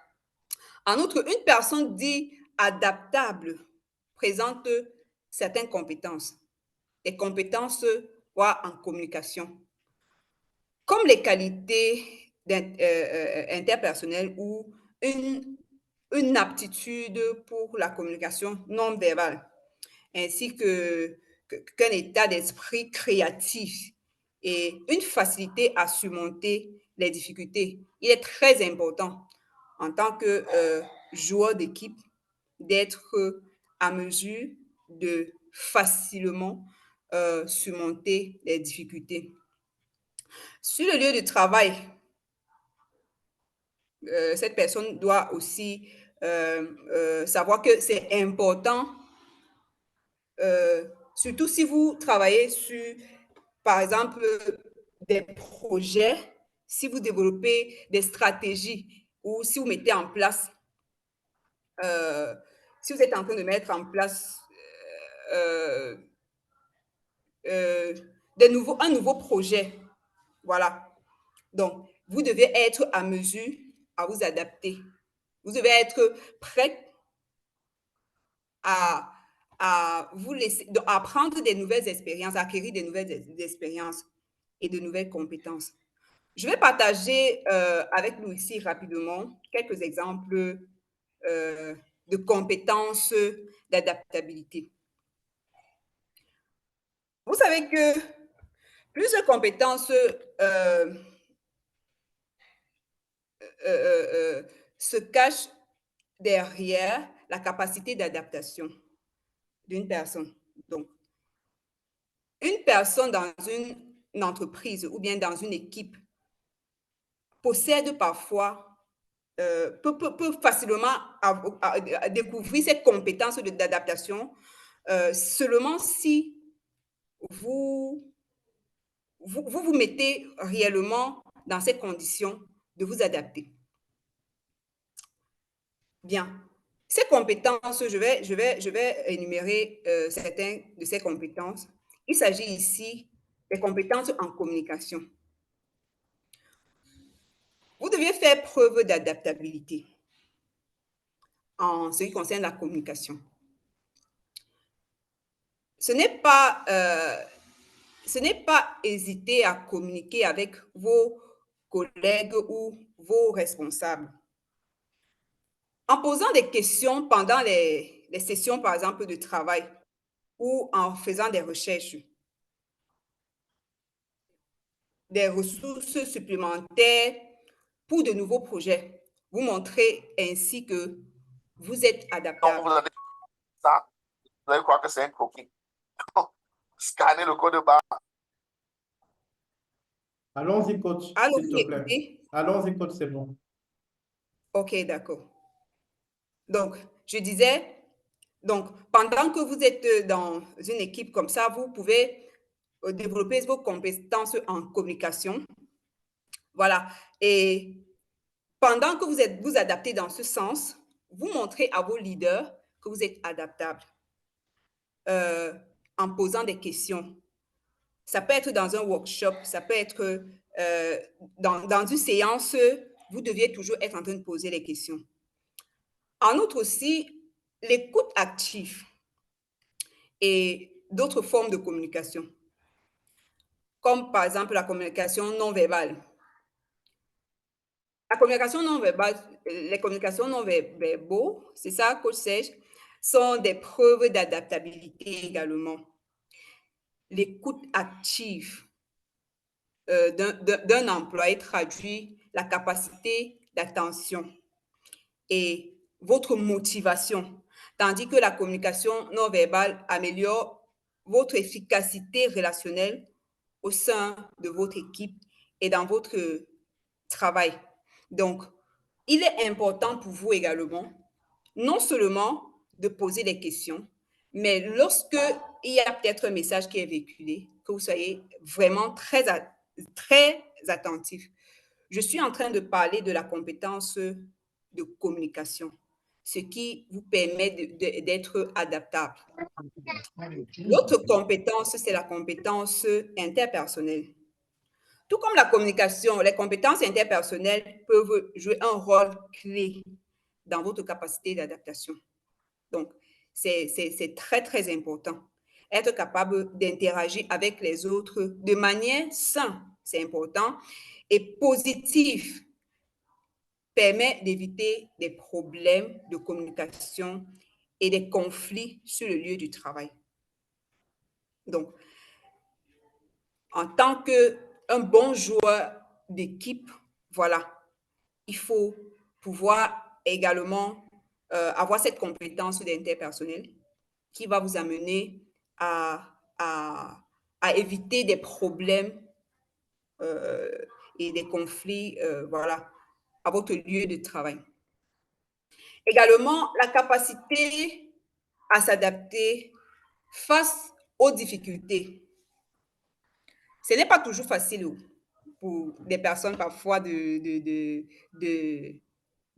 En outre, une personne dit adaptable présente certaines compétences, des compétences en communication, comme les qualités interpersonnelles ou une aptitude pour la communication non verbale, ainsi qu'un état d'esprit créatif et une facilité à surmonter les difficultés. Il est très important en tant que joueur d'équipe d'être à mesure de facilement surmonter les difficultés. Sur le lieu de travail, cette personne doit aussi savoir que c'est important, surtout si vous travaillez sur, par exemple, des projets, si vous développez des stratégies ou si vous mettez en place, si vous êtes en train de mettre en place un nouveau projet, voilà. Donc, vous devez être à mesure à vous adapter. Vous devez être prêt à vous laisser, à apprendre des nouvelles expériences, à acquérir des nouvelles expériences et de nouvelles compétences. Je vais partager avec nous ici rapidement quelques exemples de compétences d'adaptabilité. Vous savez que plusieurs compétences se cachent derrière la capacité d'adaptation d'une personne. Donc, une personne dans une entreprise ou bien dans une équipe possède parfois, peut facilement découvrir cette compétence d'adaptation seulement si vous vous mettez réellement dans cette condition de vous adapter. Bien. Ces compétences, je vais énumérer certaines de ces compétences. Il s'agit ici des compétences en communication. Vous devez faire preuve d'adaptabilité en ce qui concerne la communication. Ce n'est pas hésiter à communiquer avec vos collègues ou vos responsables. En posant des questions pendant les sessions, par exemple, de travail ou en faisant des recherches, des ressources supplémentaires pour de nouveaux projets. Vous montrez ainsi que vous êtes adaptable. Donc, vous avez ça, vous allez croire que c'est un croquis. Scannez le code barre. Allons-y, coach, s'il te plaît. Allons-y, coach, c'est bon. OK, d'accord. Donc, je disais, donc, pendant que vous êtes dans une équipe comme ça, vous pouvez développer vos compétences en communication. Voilà. Et pendant que vous adaptez dans ce sens, vous montrez à vos leaders que vous êtes adaptable en posant des questions. Ça peut être dans un workshop, ça peut être dans une séance, vous deviez toujours être en train de poser les questions. En outre aussi, l'écoute active et d'autres formes de communication, comme par exemple la communication non verbale. La communication non verbale, les communications non verbaux, c'est ça, Coach Serge, sont des preuves d'adaptabilité également. L'écoute active d'un employé traduit la capacité d'attention et votre motivation, tandis que la communication non verbale améliore votre efficacité relationnelle au sein de votre équipe et dans votre travail. Donc, il est important pour vous également, non seulement de poser des questions, mais lorsque il y a peut-être un message qui est véhiculé, que vous soyez vraiment très attentif. Je suis en train de parler de la compétence de communication, ce qui vous permet d'être adaptable. L'autre compétence, c'est la compétence interpersonnelle. Tout comme la communication, les compétences interpersonnelles peuvent jouer un rôle clé dans votre capacité d'adaptation. Donc, c'est très, très important. Être capable d'interagir avec les autres de manière saine, c'est important, et positive, permet d'éviter des problèmes de communication et des conflits sur le lieu du travail. Donc, en tant qu'un bon joueur d'équipe, voilà, il faut pouvoir également avoir cette compétence d'interpersonnel qui va vous amener à éviter des problèmes et des conflits, voilà, à votre lieu de travail. Également, la capacité à s'adapter face aux difficultés. Ce n'est pas toujours facile pour des personnes parfois de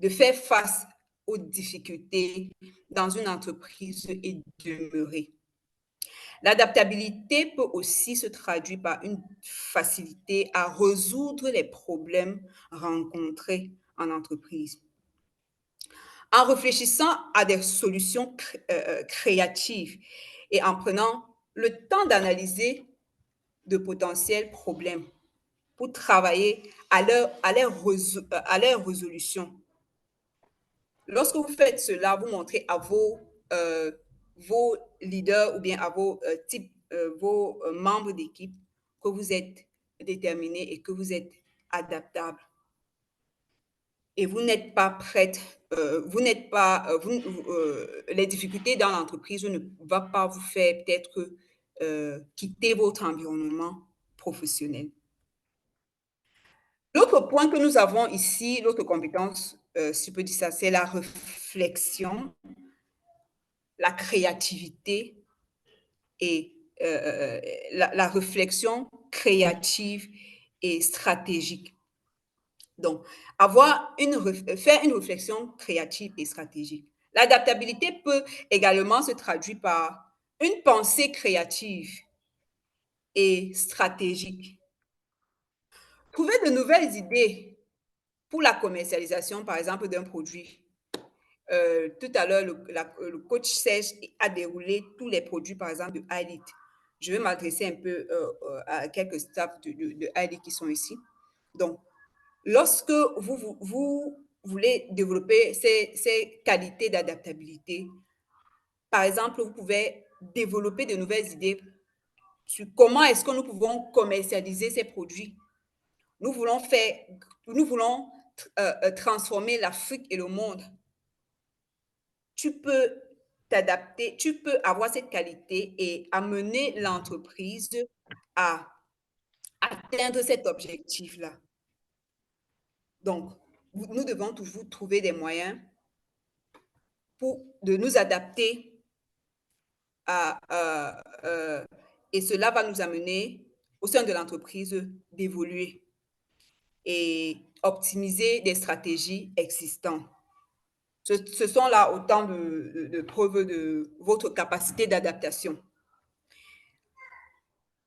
faire face aux difficultés dans une entreprise et demeurer. L'adaptabilité peut aussi se traduire par une facilité à résoudre les problèmes rencontrés en entreprise. En réfléchissant à des solutions créatives et en prenant le temps d'analyser de potentiels problèmes pour travailler à leur résolution. Lorsque vous faites cela, vous montrez à vos leaders ou bien à vos membres d'équipe que vous êtes déterminés et que vous êtes adaptables. Et vous n'êtes pas prête, les difficultés dans l'entreprise ne vont pas vous faire peut-être quitter votre environnement professionnel. L'autre point que nous avons ici, l'autre compétence, si je peux dire ça, c'est la réflexion, la créativité et la réflexion créative et stratégique. Donc, faire une réflexion créative et stratégique. L'adaptabilité peut également se traduire par une pensée créative et stratégique. Trouver de nouvelles idées pour la commercialisation, par exemple, d'un produit. Tout à l'heure, le coach Serge a déroulé tous les produits, par exemple, de iLead. Je vais m'adresser un peu à quelques staffs de iLead qui sont ici. Donc, lorsque vous voulez développer ces qualités d'adaptabilité, par exemple, vous pouvez développer de nouvelles idées sur comment est-ce que nous pouvons commercialiser ces produits. Nous voulons transformer l'Afrique et le monde. Tu peux t'adapter, tu peux avoir cette qualité et amener l'entreprise à atteindre cet objectif-là. Donc, nous devons toujours trouver des moyens de nous adapter et cela va nous amener au sein de l'entreprise d'évoluer et optimiser des stratégies existantes. Ce sont là autant de preuves de votre capacité d'adaptation.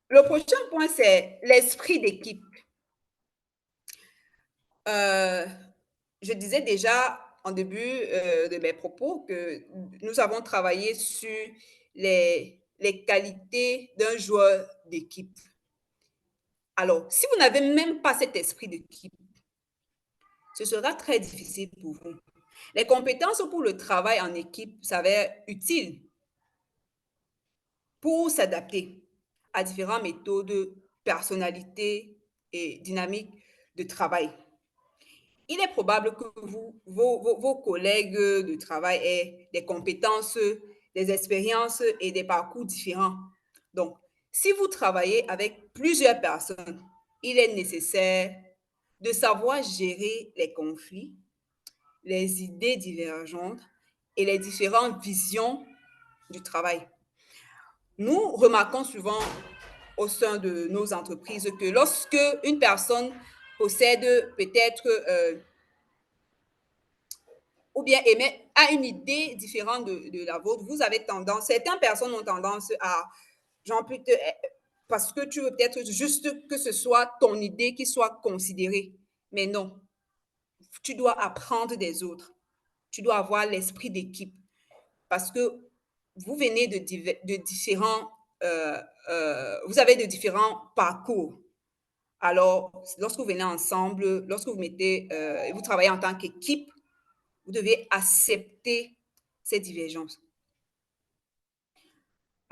Le prochain point, c'est l'esprit d'équipe. Je disais déjà en début de mes propos que nous avons travaillé sur les qualités d'un joueur d'équipe. Alors, si vous n'avez même pas cet esprit d'équipe, ce sera très difficile pour vous. Les compétences pour le travail en équipe s'avèrent utiles pour s'adapter à différentes méthodes, personnalités et dynamiques de travail. Il est probable que vos collègues de travail aient des compétences, des expériences et des parcours différents. Donc, si vous travaillez avec plusieurs personnes, il est nécessaire de savoir gérer les conflits, les idées divergentes et les différentes visions du travail. Nous remarquons souvent au sein de nos entreprises que lorsque une personne possède peut-être ou bien a une idée différente de la vôtre, vous avez tendance, certaines personnes ont tendance à, parce que tu veux peut-être juste que ce soit ton idée qui soit considérée. Mais non, tu dois apprendre des autres. Tu dois avoir l'esprit d'équipe parce que vous venez de différents, vous avez de différents parcours. Alors, lorsque vous venez ensemble, lorsque vous travaillez en tant qu'équipe, vous devez accepter ces divergences.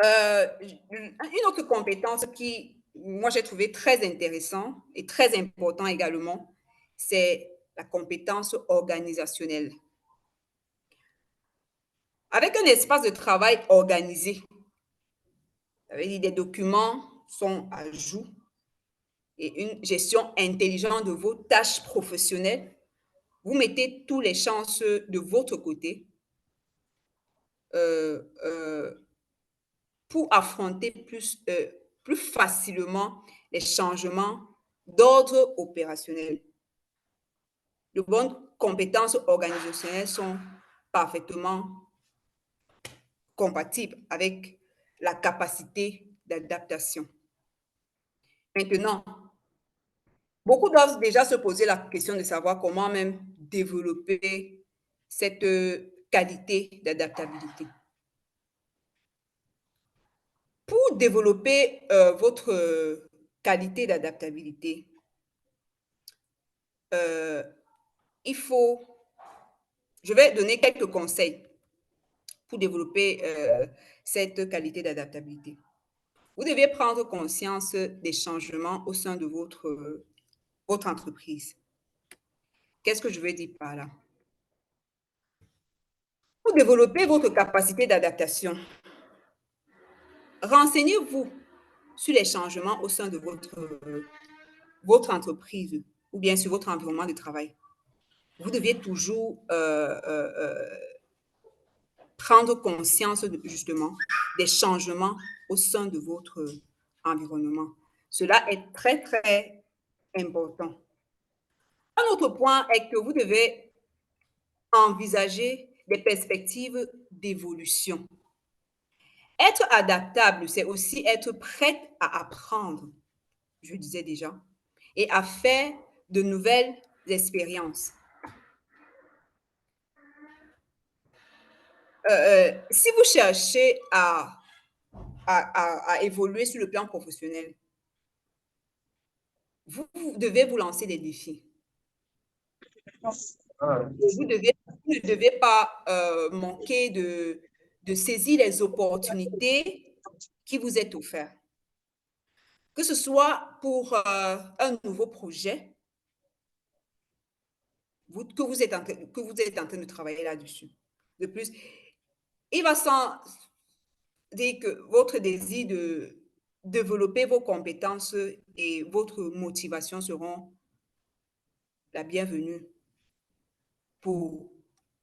Une autre compétence qui, moi, j'ai trouvé très intéressante et très important également, c'est la compétence organisationnelle. Avec un espace de travail organisé, ça veut dire des documents sont à jour et une gestion intelligente de vos tâches professionnelles, vous mettez toutes les chances de votre côté pour affronter plus facilement les changements d'ordre opérationnel. De bonnes compétences organisationnelles sont parfaitement compatibles avec la capacité d'adaptation. Maintenant, beaucoup doivent déjà se poser la question de savoir comment même développer cette qualité d'adaptabilité. Pour développer votre qualité d'adaptabilité, je vais donner quelques conseils pour développer cette qualité d'adaptabilité. Vous devez prendre conscience des changements au sein de votre entreprise. Qu'est-ce que je veux dire par là? Pour développer votre capacité d'adaptation, renseignez-vous sur les changements au sein de votre entreprise ou bien sur votre environnement de travail. Vous devez toujours prendre conscience justement des changements au sein de votre environnement. Cela est très, très important. Un autre point est que vous devez envisager des perspectives d'évolution. Être adaptable, c'est aussi être prête à apprendre, je disais déjà, et à faire de nouvelles expériences. Si vous cherchez à évoluer sur le plan professionnel, vous devez vous lancer des défis. Vous ne devez pas manquer de saisir les opportunités qui vous est offertes. Que ce soit pour un nouveau projet que vous êtes en train de travailler là-dessus. De plus, il va sans dire que votre désir de développer vos compétences et votre motivation seront la bienvenue pour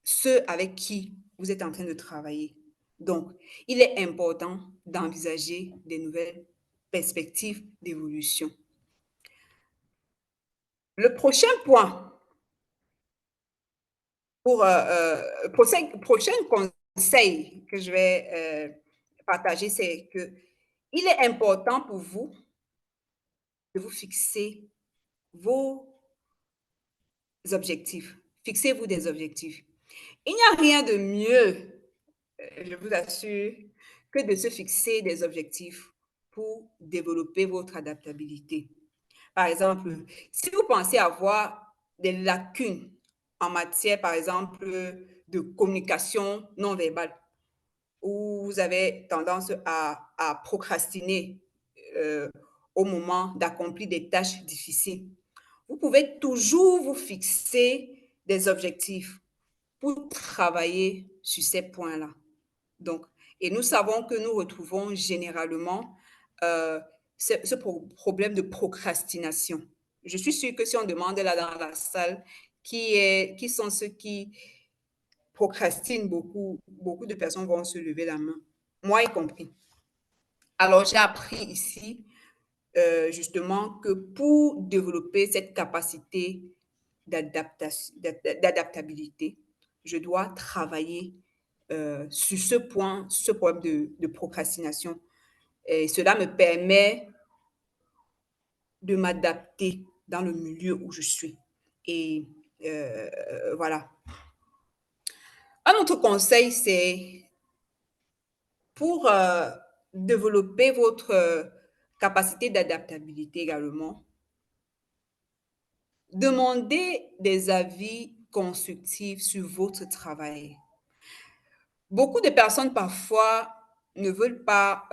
ceux avec qui vous êtes en train de travailler. Donc, il est important d'envisager des nouvelles perspectives d'évolution. Le prochain point, prochain conseil que je vais partager, c'est que il est important pour vous de vous fixer vos objectifs. Fixez-vous des objectifs. Il n'y a rien de mieux, je vous assure, que de se fixer des objectifs pour développer votre adaptabilité. Par exemple, si vous pensez avoir des lacunes en matière, par exemple, de communication non verbale, où vous avez tendance à procrastiner au moment d'accomplir des tâches difficiles, vous pouvez toujours vous fixer des objectifs pour travailler sur ces points-là. Donc, et nous savons que nous retrouvons généralement ce problème de procrastination. Je suis sûre que si on demande là dans la salle qui sont ceux qui procrastinent beaucoup, beaucoup de personnes vont se lever la main, moi y compris. Alors, j'ai appris ici justement que pour développer cette capacité d'adaptabilité, je dois travailler sur ce point, ce problème de procrastination. Et cela me permet de m'adapter dans le milieu où je suis. Et voilà. Un autre conseil, c'est pour développer votre capacité d'adaptabilité également, demandez des avis constructifs sur votre travail. Beaucoup de personnes parfois ne veulent pas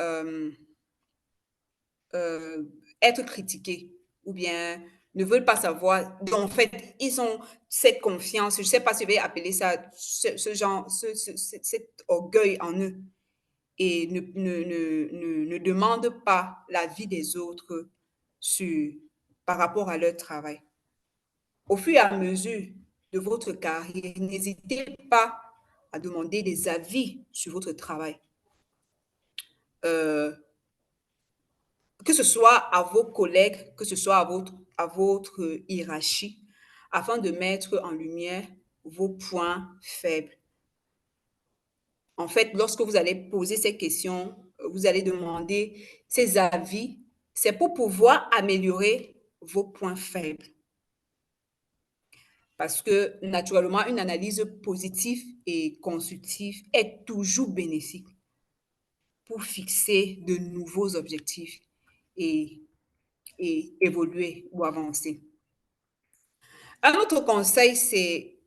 être critiquées ou bien ne veulent pas savoir. Donc, en fait, ils ont cette confiance, je ne sais pas si je vais appeler ça, ce genre, cet orgueil en eux et ne demandent pas l'avis des autres par rapport à leur travail. Au fur et à mesure de votre carrière, n'hésitez pas à demander des avis sur votre travail. Que ce soit à vos collègues, que ce soit à votre hiérarchie, afin de mettre en lumière vos points faibles. En fait, lorsque vous allez poser ces questions, vous allez demander ces avis, c'est pour pouvoir améliorer vos points faibles. Parce que, naturellement, une analyse positive et constructive est toujours bénéfique pour fixer de nouveaux objectifs et évoluer ou avancer. Un autre conseil, c'est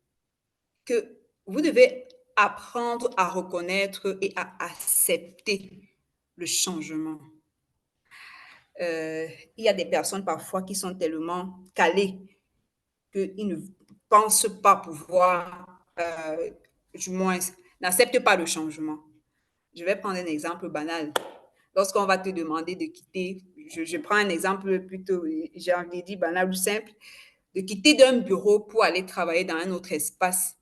que vous devez apprendre à reconnaître et à accepter le changement. Il y a des personnes parfois qui sont tellement calées qu'ils ne pensent pas pouvoir, du moins, n'acceptent pas le changement. Je vais prendre un exemple banal. Lorsqu'on va te demander de quitter, je prends un exemple plutôt, j'ai envie de dire banal ou simple, de quitter d'un bureau pour aller travailler dans un autre espace,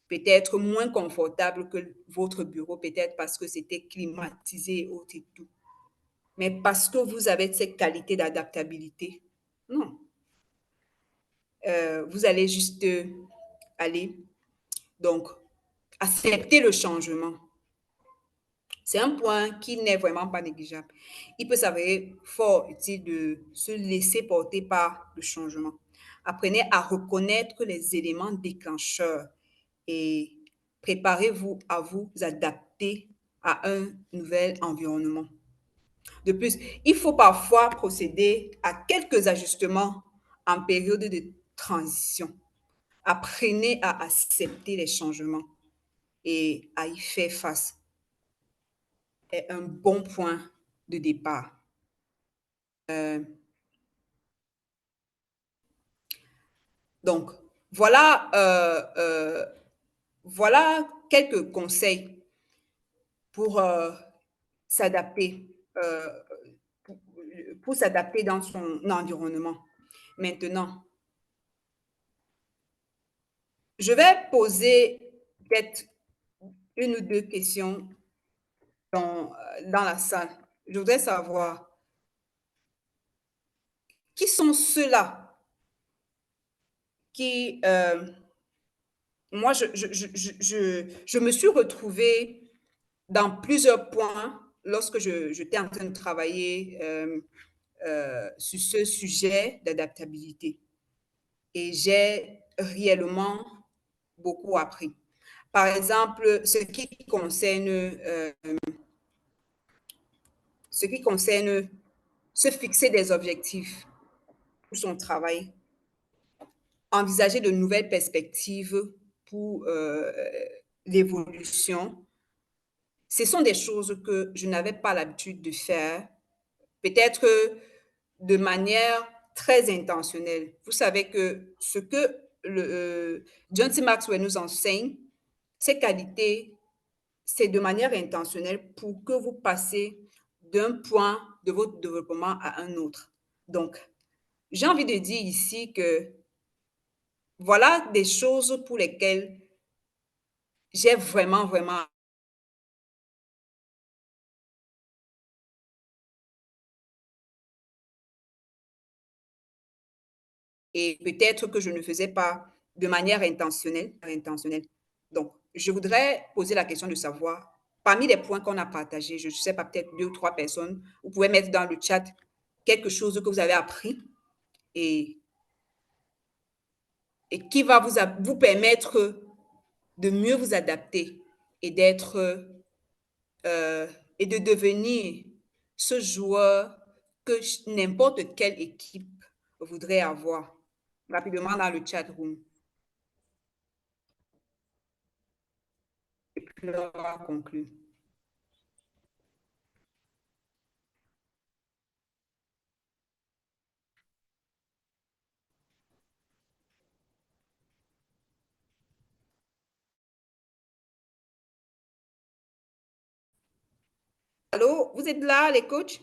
peut-être moins confortable que votre bureau, peut-être parce que c'était climatisé et tout. Mais parce que vous avez cette qualité d'adaptabilité, non. Vous allez juste aller. Donc, accepter le changement. C'est un point qui n'est vraiment pas négligeable. Il peut s'avérer fort utile de se laisser porter par le changement. Apprenez à reconnaître les éléments déclencheurs et préparez-vous à vous adapter à un nouvel environnement. De plus, il faut parfois procéder à quelques ajustements en période de transition. Apprenez à accepter les changements et à y faire face. Est un bon point de départ. Donc, voilà quelques conseils pour s'adapter pour s'adapter dans son environnement. Maintenant, je vais poser peut-être une ou deux questions dans la salle. Je voudrais savoir qui sont ceux-là qui, moi, je me suis retrouvée dans plusieurs points lorsque j'étais en train de travailler sur ce sujet d'adaptabilité. Et j'ai réellement beaucoup appris. Par exemple, ce qui concerne se fixer des objectifs pour son travail, envisager de nouvelles perspectives pour l'évolution. Ce sont des choses que je n'avais pas l'habitude de faire, peut-être de manière très intentionnelle. Vous savez que ce que John C. Maxwell nous enseigne, ces qualités, c'est de manière intentionnelle pour que vous passiez d'un point de votre développement à un autre. Donc, j'ai envie de dire ici que voilà des choses pour lesquelles j'ai vraiment et peut-être que je ne faisais pas de manière intentionnelle. Donc, je voudrais poser la question de savoir, parmi les points qu'on a partagés, je ne sais pas, peut-être 2 ou 3 personnes, vous pouvez mettre dans le chat quelque chose que vous avez appris et qui va vous permettre de mieux vous adapter et d'être et de devenir ce joueur que n'importe quelle équipe voudrait avoir. Rapidement dans le chat room. Et puis on va conclure. Allô, vous êtes là, les coachs?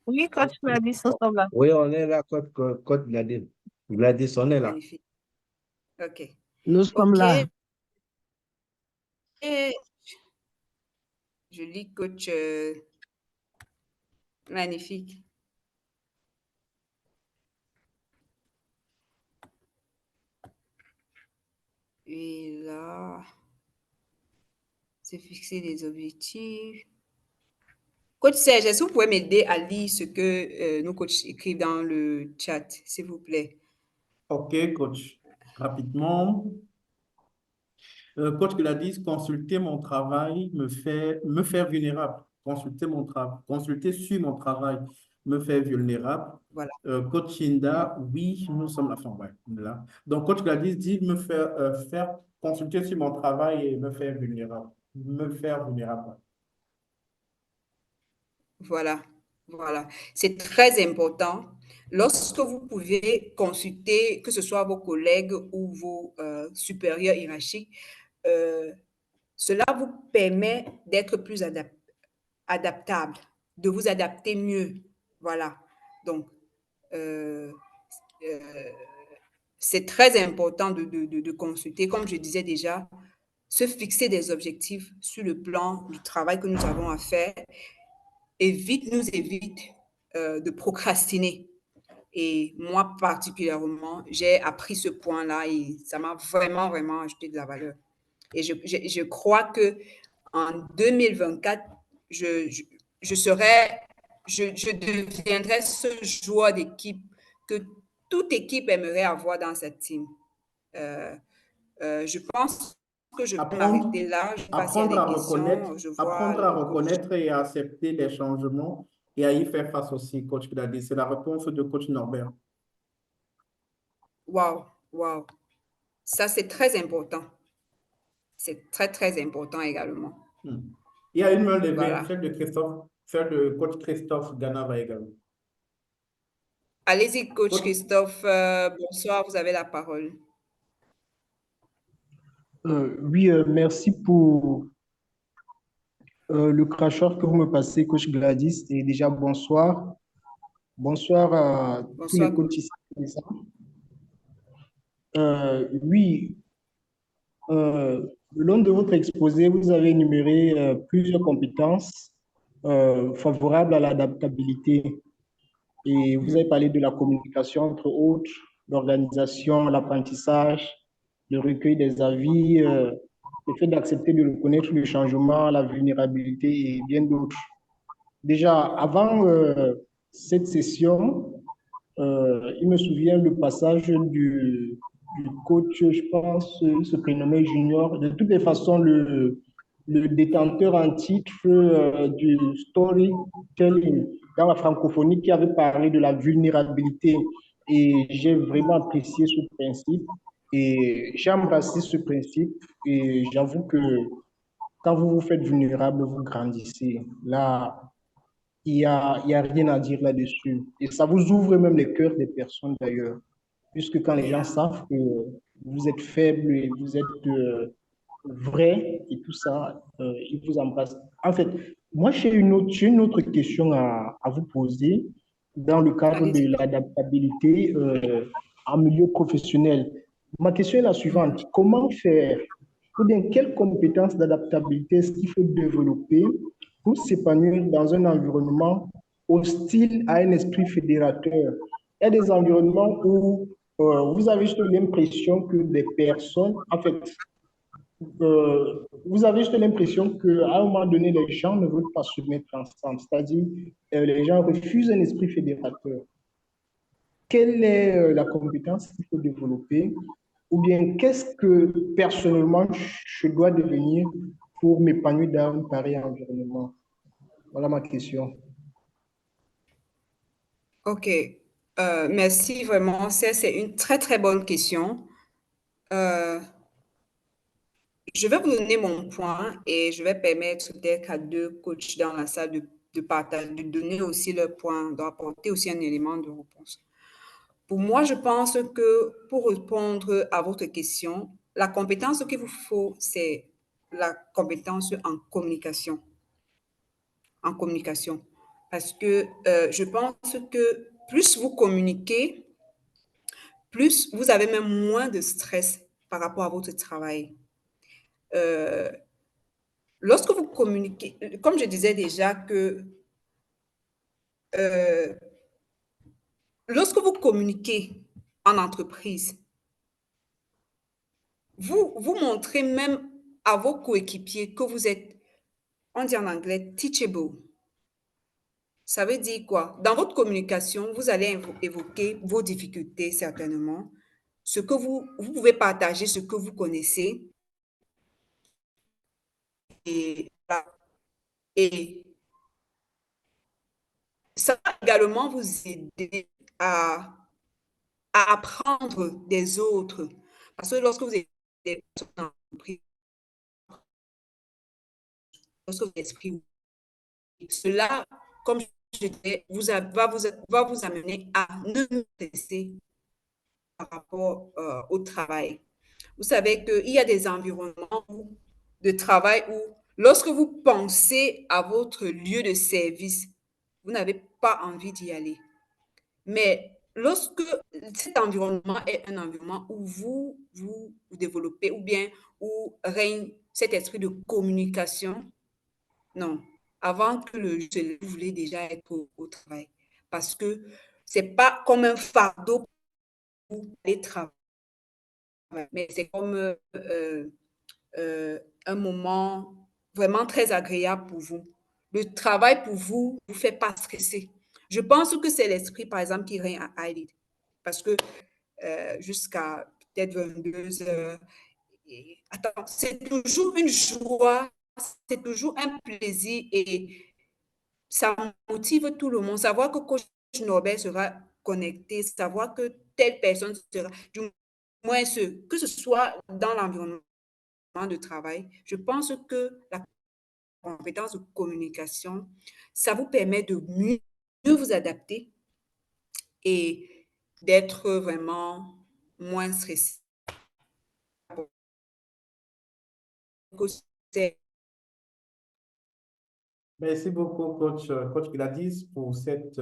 Oui, coach Gladys, nous sommes là. Oui, on est là, coach Gladys. Gladys, on est là. Magnifique. OK. Nous sommes là. Et je lis coach magnifique. Et là, c'est fixer des objectifs. Coach Serge, est-ce que vous pouvez m'aider à lire ce que nos coachs écrivent dans le chat, s'il vous plaît? OK, coach. Rapidement. Coach Gladys, consulter mon travail me faire vulnérable. Consulter sur mon travail me fait vulnérable. Voilà. Coach Inda, oui, nous sommes la fin. Ouais, là. Donc, Coach Gladys dit me faire consulter sur mon travail et me faire vulnérable. Me faire vulnérable. Voilà, voilà. C'est très important. Lorsque vous pouvez consulter, que ce soit vos collègues ou vos supérieurs hiérarchiques, cela vous permet d'être plus adaptable, de vous adapter mieux. Voilà. Donc, c'est très important de consulter, comme je disais déjà, se fixer des objectifs sur le plan du travail que nous avons à faire nous évite de procrastiner. Et moi, particulièrement, j'ai appris ce point-là et ça m'a vraiment ajouté de la valeur. Et je crois qu'en 2024, je deviendrai ce joueur d'équipe que toute équipe aimerait avoir dans sa team. Je pense que je peux m'arrêter là. Je passe à des questions. Apprendre à reconnaître et à accepter les changements et à y faire face aussi, coach Gladys. C'est la réponse de coach Norbert. Wow. Ça, c'est très important. C'est très important également. Il y a une main levée, Voilà. celle de coach Christophe Ganava également. Allez-y, coach Christophe. Bonsoir, vous avez la parole. Oui, merci pour le cracheur que vous me passez, coach Gladys. Et déjà, bonsoir. Bonsoir à tous les coachs ici présents. Oui, le long de votre exposé, vous avez énuméré plusieurs compétences favorables à l'adaptabilité. Et vous avez parlé de la communication, entre autres, l'organisation, l'apprentissage, le recueil des avis, le fait d'accepter de reconnaître le changement, la vulnérabilité et bien d'autres. Déjà, avant cette session, il me souvient le passage du coach, je pense, il se prénommait Junior. De toutes les façons, le détenteur en titre du storytelling dans la francophonie qui avait parlé de la vulnérabilité. Et j'ai vraiment apprécié ce principe et j'ai embrassé ce principe. Et j'avoue que quand vous vous faites vulnérable, vous grandissez. Là, il y a rien à dire là-dessus. Et ça vous ouvre même les cœurs des personnes d'ailleurs. Puisque quand les gens savent que vous êtes faible et vous êtes vrai et tout ça, ils vous embrassent. En fait, moi, j'ai une autre question à vous poser dans le cadre de l'adaptabilité en milieu professionnel. Ma question est la suivante. Comment faire, ou bien quelles compétences d'adaptabilité est-ce qu'il faut développer pour s'épanouir dans un environnement hostile à un esprit fédérateur? Il y a des environnements où vous avez juste l'impression que des personnes, en fait, vous avez juste l'impression qu'à un moment donné, les gens ne veulent pas se mettre ensemble, c'est-à-dire les gens refusent un esprit fédérateur. Quelle est la compétence qu'il faut développer ou bien qu'est-ce que personnellement je dois devenir pour m'épanouir dans un pareil environnement? Voilà ma question. OK. Merci vraiment. C'est une très, très bonne question. Je vais vous donner mon point et je vais permettre peut-être à deux coachs dans la salle de partager, de donner aussi leur point, d'apporter aussi un élément de réponse. Pour moi, je pense que pour répondre à votre question, la compétence qu'il vous faut, c'est la compétence en communication. En communication. Parce que je pense que plus vous communiquez, plus vous avez même moins de stress par rapport à votre travail. Lorsque vous communiquez, comme je disais déjà que lorsque vous communiquez en entreprise, vous montrez même à vos coéquipiers que vous êtes, on dit en anglais, teachable. Ça veut dire quoi? Dans votre communication, vous allez évoquer vos difficultés certainement, ce que vous pouvez partager, ce que vous connaissez. Et ça va également vous aider à apprendre des autres. Parce que lorsque vous êtes dans l'entreprise, lorsque vous l'esprit, cela, comme je disais, va vous amener à ne cesser par rapport au travail. Vous savez qu'il y a des environnements de travail où, lorsque vous pensez à votre lieu de service, vous n'avez pas envie d'y aller. Mais lorsque cet environnement est un environnement où vous développez ou bien où règne cet esprit de communication, non, avant que vous voulez déjà être au travail. Parce que ce n'est pas comme un fardeau pour aller travailler, mais c'est comme un moment vraiment très agréable pour vous. Le travail pour vous ne vous fait pas stresser. Je pense que c'est l'esprit, par exemple, qui règne à iLead. Parce que jusqu'à peut-être 22 heures, attends, c'est toujours une joie, c'est toujours un plaisir et ça motive tout le monde. Savoir que coach Norbert sera connecté, savoir que telle personne sera, du moins que ce soit dans l'environnement de travail, je pense que la compétence de communication, ça vous permet de mieux vous adapter et d'être vraiment moins stressé. Merci beaucoup, coach Gladys, pour cet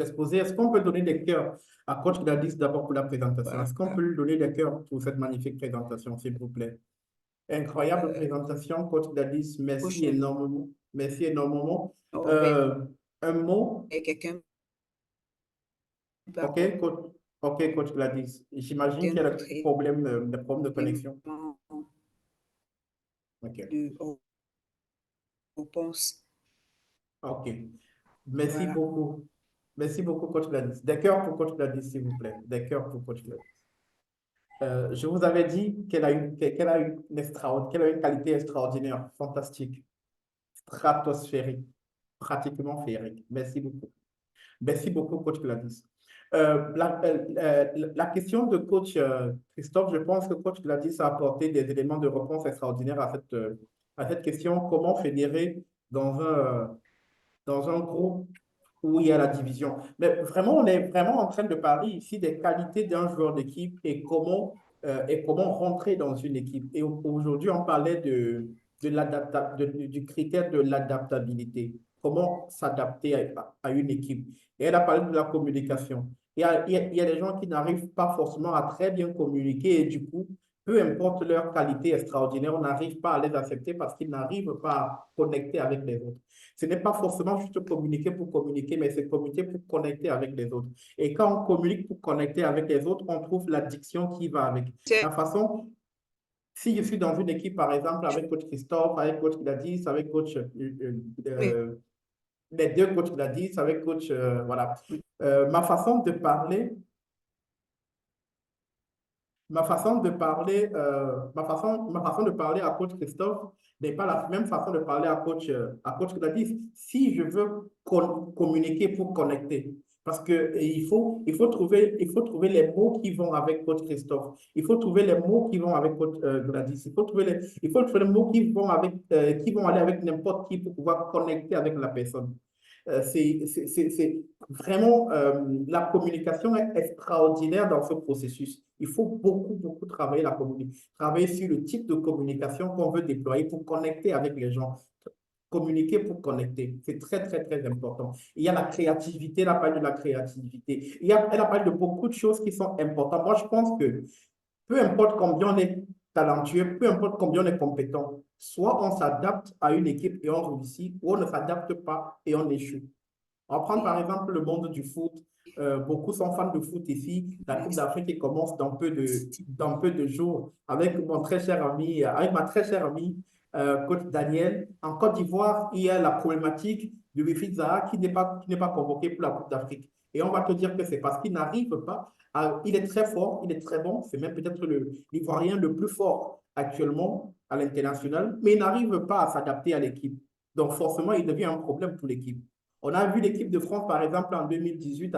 exposé. Est-ce qu'on peut donner des cœurs à coach Gladys d'abord pour la présentation? Est-ce qu'on peut lui donner des cœurs pour cette magnifique présentation, s'il vous plaît? Incroyable présentation, coach Gladys. Merci énormément. Merci énormément. Un mot? Quelqu'un? OK, coach. Ok, coach Gladys. J'imagine qu'il y a des problèmes de connexion. Ok. Réponse. Ok. Merci Voilà. beaucoup. Merci beaucoup, coach Gladys. Des cœurs pour coach Gladys, s'il vous plaît. Des cœurs pour coach Gladys. Je vous avais dit qu'elle a une qualité extraordinaire, fantastique, stratosphérique, pratiquement féerique. Merci beaucoup. Merci beaucoup, coach Gladys. La question de coach Christophe, je pense que coach Gladys a apporté des éléments de réponse extraordinaires à cette question. Comment fédérer dans un groupe où il y a la division? Mais vraiment, on est vraiment en train de parler ici des qualités d'un joueur d'équipe et comment rentrer dans une équipe. Et aujourd'hui, on parlait du critère de l'adaptabilité. Comment s'adapter à une équipe. Et elle a parlé de la communication. Il y a des gens qui n'arrivent pas forcément à très bien communiquer et du coup, peu importe leur qualité extraordinaire, on n'arrive pas à les accepter parce qu'ils n'arrivent pas à connecter avec les autres. Ce n'est pas forcément juste communiquer pour communiquer, mais c'est communiquer pour connecter avec les autres. Et quand on communique pour connecter avec les autres, on trouve l'addiction qui va avec. La façon, si je suis dans une équipe, par exemple, avec coach Christophe, avec coach Gladys, avec coach, les deux coachs Gladys, avec coach, voilà. Ma façon de parler à coach Christophe n'est pas la même façon de parler à coach Gladys. Si je veux communiquer pour connecter, parce que il faut trouver les mots qui vont avec coach Christophe. Il faut trouver les mots qui vont avec coach Gladys. Il faut trouver les mots qui vont aller avec n'importe qui pour pouvoir connecter avec la personne. C'est vraiment, la communication est extraordinaire dans ce processus. Il faut beaucoup travailler travailler sur le type de communication qu'on veut déployer pour connecter avec les gens. Communiquer pour connecter, c'est très important. Il y a la créativité, elle a parlé de la créativité. Elle a parlé de beaucoup de choses qui sont importantes. Moi, je pense que peu importe combien on est talentueux, peu importe combien on est compétent, soit on s'adapte à une équipe et on réussit, ou on ne s'adapte pas et on échoue. On va prendre par exemple le monde du foot. Beaucoup sont fans de foot ici. La Coupe d'Afrique qui commence dans peu de jours avec ma très chère amie, coach Daniel. En Côte d'Ivoire, il y a la problématique de Wilfried Zaha qui n'est pas convoqué pour la Coupe d'Afrique. Et on va te dire que c'est parce qu'il n'arrive pas. Il est très fort, il est très bon. C'est même peut-être l'Ivoirien le plus fort actuellement à l'international, mais il n'arrive pas à s'adapter à l'équipe. Donc forcément, il devient un problème pour l'équipe. On a vu l'équipe de France, par exemple, en 2018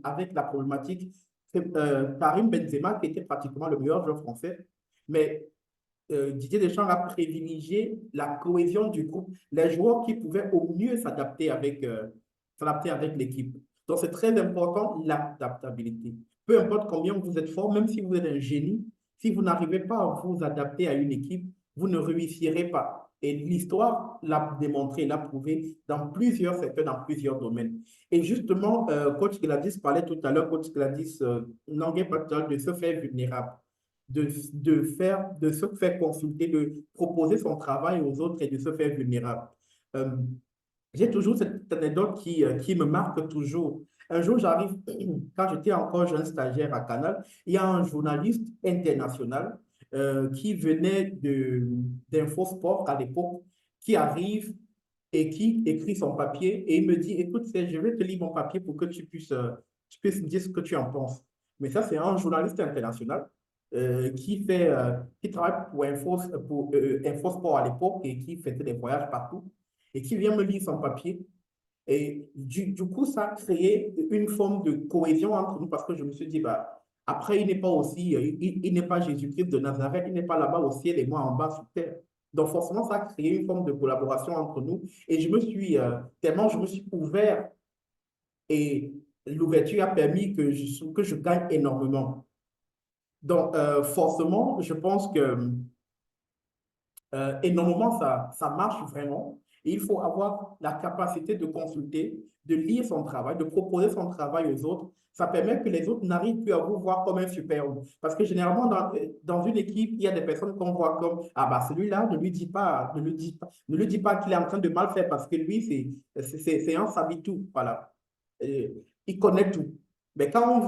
avec la problématique Karim Benzema, qui était pratiquement le meilleur joueur français. Mais Didier Deschamps a privilégié la cohésion du groupe, les joueurs qui pouvaient au mieux s'adapter avec l'équipe. Donc, c'est très important, l'adaptabilité. Peu importe combien vous êtes fort, même si vous êtes un génie, si vous n'arrivez pas à vous adapter à une équipe, vous ne réussirez pas. Et l'histoire l'a démontré, l'a prouvé dans plusieurs secteurs, dans plusieurs domaines. Et justement, coach Gladys parlait tout à l'heure, coach Gladys Nangué parle de se faire vulnérable, de se faire consulter, de proposer son travail aux autres et de se faire vulnérable. J'ai toujours cette anecdote qui me marque toujours. Un jour, j'arrive, quand j'étais encore jeune stagiaire à Canal, il y a un journaliste international qui venait d'Infosport à l'époque, qui arrive et qui écrit son papier et il me dit, écoute, je vais te lire mon papier pour que tu puisses me dire ce que tu en penses. Mais ça, c'est un journaliste international qui travaille pour Infosport à l'époque et qui faisait des voyages partout et qui vient me lire son papier. Et du coup, ça a créé une forme de cohésion entre nous parce que je me suis dit, bah, après, il n'est pas aussi, il n'est pas Jésus-Christ de Nazareth, il n'est pas là-bas au ciel et moi en bas sur terre. Donc, forcément, ça a créé une forme de collaboration entre nous. Et tellement je me suis ouvert et l'ouverture a permis que je gagne énormément. Donc, forcément, je pense que énormément, ça marche vraiment. Et il faut avoir la capacité de consulter, de lire son travail, de proposer son travail aux autres. Ça permet que les autres n'arrivent plus à vous voir comme un super-homme. Parce que généralement, dans une équipe, il y a des personnes qu'on voit comme « Ah bah celui-là, ne lui dis pas qu'il est en train de mal faire parce que lui, c'est un savitou. » Voilà. Il connaît tout. Mais quand on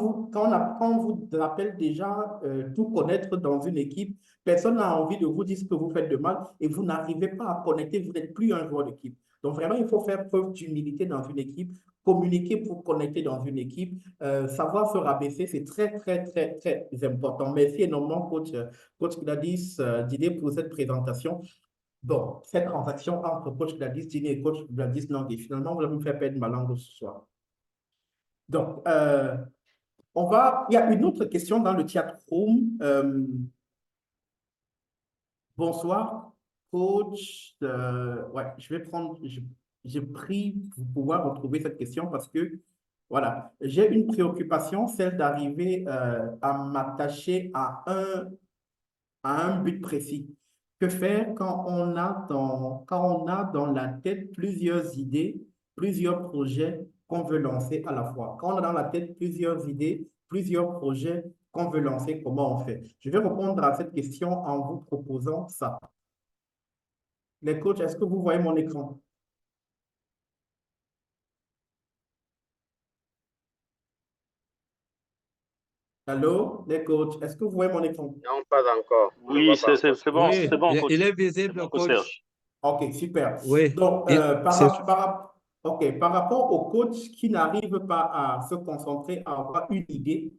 vous appelle déjà tout connaître dans une équipe, personne n'a envie de vous dire ce que vous faites de mal et vous n'arrivez pas à connecter, vous n'êtes plus un joueur d'équipe. Donc vraiment, il faut faire preuve d'humilité dans une équipe, communiquer pour connecter dans une équipe, savoir se rabaisser, c'est très, très, très, très important. Merci énormément, coach Gladys Diné, pour cette présentation. Bon, cette transaction entre coach Gladys Diné et coach Gladys Nangue, finalement, vous allez me faire perdre ma langue ce soir. Donc, il y a une autre question dans le chat room. Bonsoir, coach. Ouais, je vais prendre, j'ai pris pour pouvoir retrouver cette question parce que, voilà, j'ai une préoccupation, celle d'arriver à m'attacher à un but précis. Que faire quand on a dans la tête plusieurs idées, plusieurs projets qu'on veut lancer à la fois? Quand on a dans la tête plusieurs idées, plusieurs projets qu'on veut lancer, comment on fait? Je vais répondre à cette question en vous proposant ça. Les coachs, est-ce que vous voyez mon écran? Allô, les coachs, est-ce que vous voyez mon écran? Non, pas encore. Oui, c'est bon, Oui, c'est bon, coach. il est visible, C'est bon, coach. Serge. OK, super. Oui, Donc, c'est par rapport au coach qui n'arrive pas à se concentrer, à avoir une idée,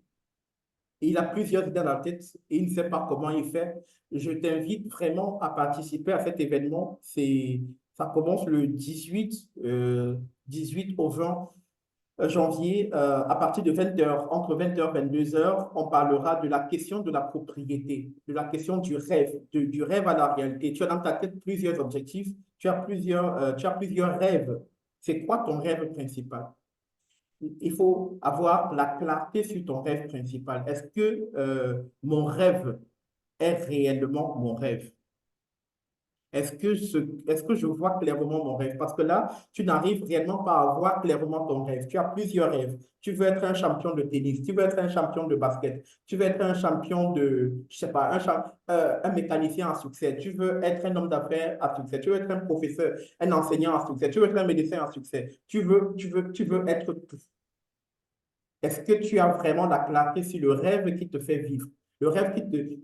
il a plusieurs idées dans la tête et il ne sait pas comment il fait, je t'invite vraiment à participer à cet événement. Ça commence le 18 au 20 janvier, à partir de 20h, entre 20h et 22h, on parlera de la question de la propriété, de la question du rêve, du rêve à la réalité. Tu as dans ta tête plusieurs objectifs, tu as plusieurs rêves. C'est quoi ton rêve principal? Il faut avoir la clarté sur ton rêve principal. Est-ce que mon rêve est réellement mon rêve? Est-ce que je vois clairement mon rêve? Parce que là, tu n'arrives réellement pas à voir clairement ton rêve. Tu as plusieurs rêves. Tu veux être un champion de tennis, tu veux être un champion de basket, tu veux être un champion de, je sais pas, un mécanicien à succès, tu veux être un homme d'affaires à succès, tu veux être un professeur, un enseignant à succès, tu veux être un médecin à succès. Tu veux être tout. Est-ce que tu as vraiment la clarté sur le rêve qui te fait vivre? Le rêve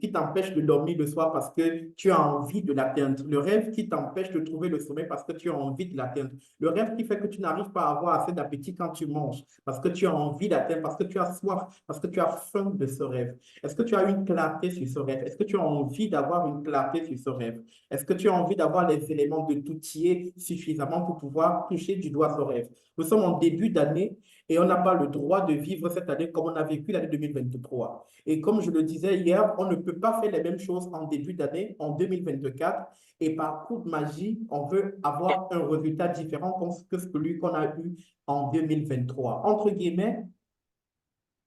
qui t'empêche de dormir le soir parce que tu as envie de l'atteindre. Le rêve qui t'empêche de trouver le sommeil parce que tu as envie de l'atteindre. Le rêve qui fait que tu n'arrives pas à avoir assez d'appétit quand tu manges parce que tu as envie d'atteindre, parce que tu as soif, parce que tu as faim de ce rêve. Est-ce que tu as une clarté sur ce rêve? Est-ce que tu as envie d'avoir une clarté sur ce rêve? Est-ce que tu as envie d'avoir les éléments de t'outiller suffisamment pour pouvoir toucher du doigt ce rêve? Nous sommes en début d'année et on n'a pas le droit de vivre cette année comme on a vécu l'année 2023. Et comme je le disais hier, on ne peut pas faire les mêmes choses en début d'année, en 2024, et par coup de magie, on veut avoir un résultat différent que celui qu'on a eu en 2023. Entre guillemets,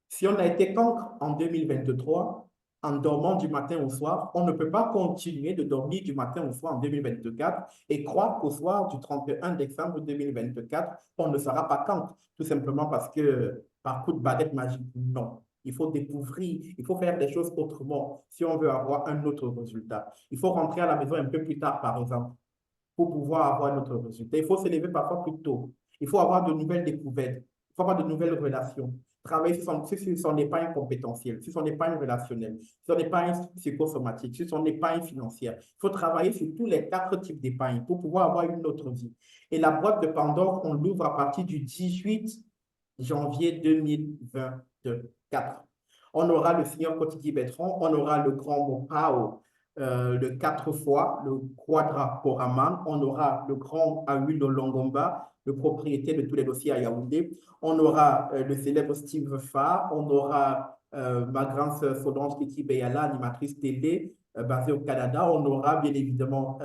si on a été cancre en 2023, en dormant du matin au soir, on ne peut pas continuer de dormir du matin au soir en 2024 et croire qu'au soir du 31 décembre 2024, on ne sera pas cancre, tout simplement parce que par coup de baguette magique, non. Il faut découvrir, il faut faire des choses autrement si on veut avoir un autre résultat. Il faut rentrer à la maison un peu plus tard, par exemple, pour pouvoir avoir un autre résultat. Il faut se lever parfois plus tôt. Il faut avoir de nouvelles découvertes. Il faut avoir de nouvelles relations. Travailler sur son épargne compétentielle, sur son épargne relationnelle, sur son épargne psychosomatique, sur son épargne financière. Il faut travailler sur tous les 4 types d'épargne pour pouvoir avoir une autre vie. Et la boîte de Pandore, on l'ouvre à partir du 18 janvier 2024. On aura le seigneur Kotiki Bertrand, on aura le grand Mopao, le 4 fois, le Quadra Poraman, on aura le grand Awilo Longomba, le propriétaire de tous les dossiers à Yaoundé, on aura le célèbre Steve Farr, on aura ma grande sœur Solange Kiki Beyala, animatrice télé basée au Canada, on aura bien évidemment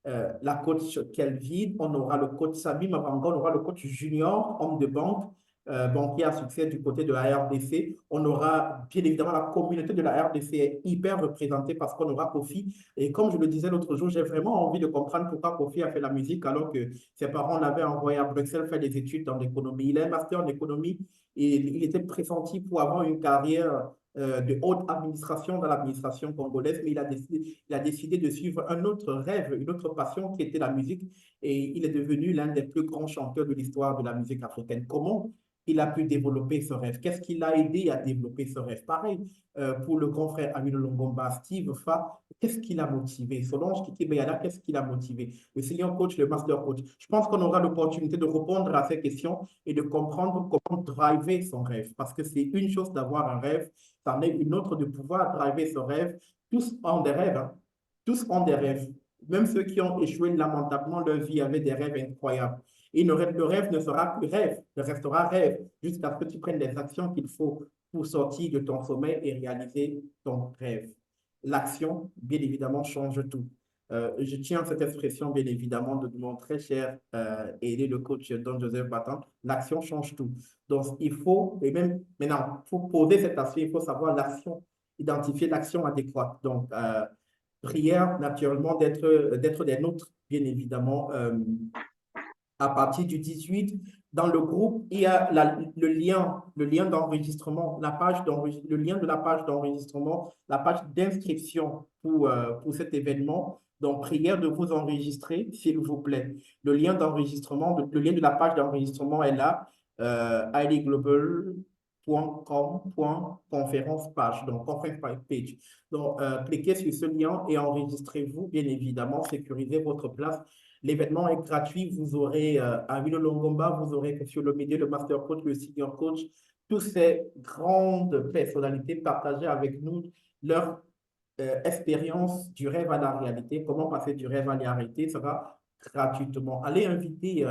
la coach Kelvin, on aura le coach Sami Mavanga, on aura le coach junior, homme de banque, banquier à succès du côté de la RDC. On aura bien évidemment la communauté de la RDC hyper représentée parce qu'on aura Kofi. Et comme je le disais l'autre jour, j'ai vraiment envie de comprendre pourquoi Kofi a fait la musique alors que ses parents l'avaient envoyé à Bruxelles faire des études dans l'économie. Il a un master en économie et il était pressenti pour avoir une carrière de haute administration dans l'administration congolaise, mais il a décidé de suivre un autre rêve, une autre passion qui était la musique et il est devenu l'un des plus grands chanteurs de l'histoire de la musique africaine. Comment il a pu développer ce rêve? Qu'est-ce qui l'a aidé à développer ce rêve? Pareil, pour le grand frère Amino Longomba, Steve Fa, qu'est-ce qui l'a motivé? Solange Kiki Beyala, qu'est-ce qui l'a motivé? Le senior coach, le master coach. Je pense qu'on aura l'opportunité de répondre à ces questions et de comprendre comment driver son rêve. Parce que c'est une chose d'avoir un rêve, c'en est une autre de pouvoir driver ce rêve. Tous ont des rêves, hein. Tous ont des rêves. Même ceux qui ont échoué lamentablement leur vie avaient des rêves incroyables. Et le rêve ne sera plus rêve, ne restera rêve, jusqu'à ce que tu prennes les actions qu'il faut pour sortir de ton sommeil et réaliser ton rêve. L'action, bien évidemment, change tout. Je tiens à cette expression, bien évidemment, de mon très cher aidé le coach Don Joseph Battant, l'action change tout. Donc, il faut, et même maintenant, pour poser cette action, il faut savoir l'action, identifier l'action adéquate. Donc, prière, naturellement, d'être des nôtres, bien évidemment, à partir du 18, dans le groupe, il y a le lien d'enregistrement, le lien de la page d'enregistrement, la page d'inscription pour cet événement. Donc, prière de vous enregistrer, s'il vous plaît. Le lien d'enregistrement, le lien de la page d'enregistrement est là, idglobal.com.conférence page, donc conférence page. Donc, cliquez sur ce lien et enregistrez-vous, bien évidemment, sécurisez votre place. L'événement est gratuit. Vous aurez Amino Longomba, vous aurez M. Lomide, le master coach, le senior coach, toutes ces grandes personnalités partager avec nous leur expérience du rêve à la réalité, comment passer du rêve à la réalité, ça va gratuitement. Allez inviter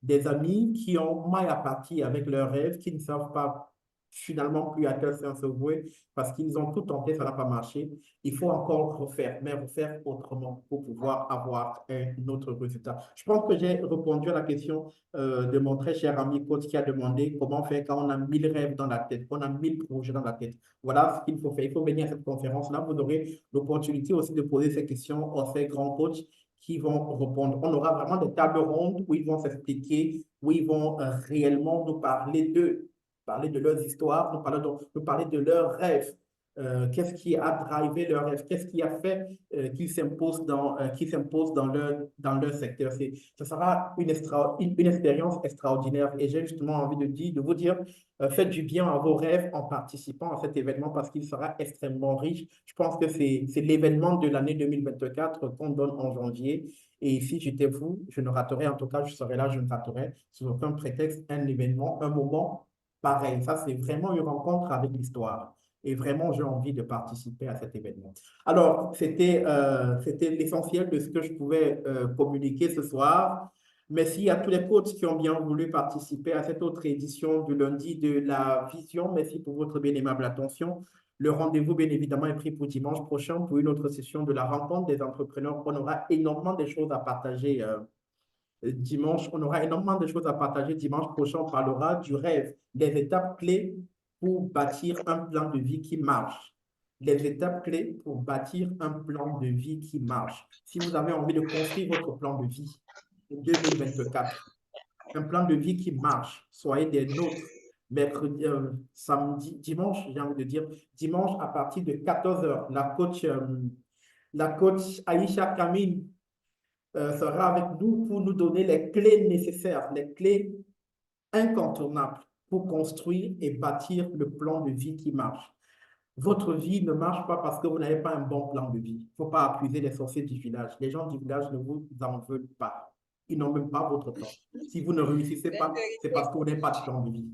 des amis qui ont mal à partir avec leurs rêves, qui ne savent pas finalement plus à quel sens se vouer parce qu'ils ont tout tenté, ça n'a pas marché. Il faut encore refaire, mais refaire autrement pour pouvoir avoir un autre résultat. Je pense que j'ai répondu à la question de mon très cher ami coach qui a demandé comment faire quand on a 1000 rêves dans la tête, qu'on a 1000 projets dans la tête. Voilà ce qu'il faut faire. Il faut venir à cette conférence-là. Vous aurez l'opportunité aussi de poser ces questions aux ces grands coachs qui vont répondre. On aura vraiment des tables rondes où ils vont s'expliquer, où ils vont réellement nous parler de leurs histoires, nous parler de leurs rêves. Qu'est-ce qui a drivé leurs rêves? Qu'est-ce qui a fait qu'ils s'imposent dans leur secteur? Ce sera une expérience extraordinaire. Et j'ai justement envie de vous dire, faites du bien à vos rêves en participant à cet événement parce qu'il sera extrêmement riche. Je pense que c'est l'événement de l'année 2024 qu'on donne en janvier. Et si j'étais vous, je ne raterais, en tout cas, je serais là, je ne raterais sous aucun prétexte un événement, un moment pareil. Ça, c'est vraiment une rencontre avec l'histoire. Et vraiment, j'ai envie de participer à cet événement. Alors, c'était l'essentiel de ce que je pouvais communiquer ce soir. Merci à tous les coachs qui ont bien voulu participer à cette autre édition du lundi de la vision. Merci pour votre bien aimable attention. Le rendez-vous, bien évidemment, est pris pour dimanche prochain pour une autre session de la rencontre des entrepreneurs. On aura énormément de choses à partager dimanche. On aura énormément de choses à partager dimanche prochain. On parlera du rêve, des étapes clés pour bâtir un plan de vie qui marche. Les étapes clés pour bâtir un plan de vie qui marche. Si vous avez envie de construire votre plan de vie en 2024, un plan de vie qui marche, soyez des nôtres. Mercredi, samedi, dimanche, j'ai envie de dire, dimanche à partir de 14 h, la coach Aïcha Kamine sera avec nous pour nous donner les clés nécessaires, les clés incontournables pour construire et bâtir le plan de vie qui marche. Votre vie ne marche pas parce que vous n'avez pas un bon plan de vie. Il ne faut pas accuser les sorciers du village. Les gens du village ne vous en veulent pas. Ils n'ont même pas votre plan. Si vous ne réussissez pas, c'est parce que vous n'avez pas de plan de vie.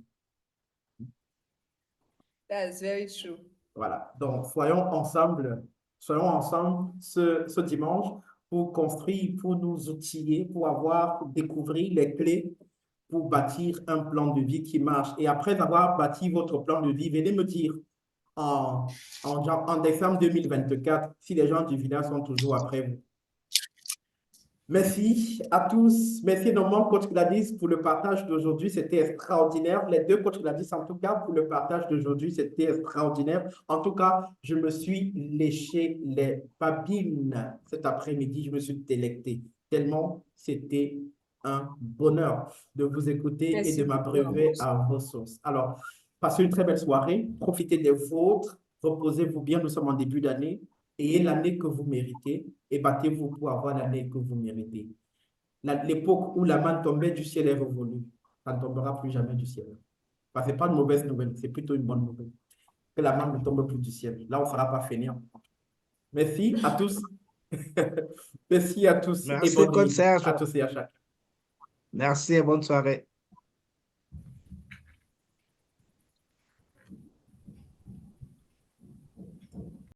That's very true. Voilà. Donc, soyons ensemble ce dimanche pour construire, pour nous outiller, pour découvrir les clés pour bâtir un plan de vie qui marche. Et après avoir bâti votre plan de vie, venez me dire en décembre 2024 si les gens du village sont toujours après vous. Merci à tous. Merci énormément, coach Gladys, pour le partage d'aujourd'hui. C'était extraordinaire. Les deux coachs Gladys, en tout cas, pour le partage d'aujourd'hui, c'était extraordinaire. En tout cas, je me suis léché les babines cet après-midi. Je me suis délecté tellement c'était un bonheur de vous écouter et de m'abreuver à vos sources. Alors, passez une très belle soirée. Profitez des vôtres. Reposez-vous bien. Nous sommes en début d'année. Ayez l'année que vous méritez et battez-vous pour avoir l'année que vous méritez. L'époque où la manne tombait du ciel est revenue. Ça ne tombera plus jamais du ciel. Enfin, ce n'est pas une mauvaise nouvelle, c'est plutôt une bonne nouvelle. Que la manne ne tombe plus du ciel. Là, on ne fera pas finir. Merci à tous. Merci à tous et Merci, bonne coach nuit à Serge. tous et à chacun. Merci et bonne soirée.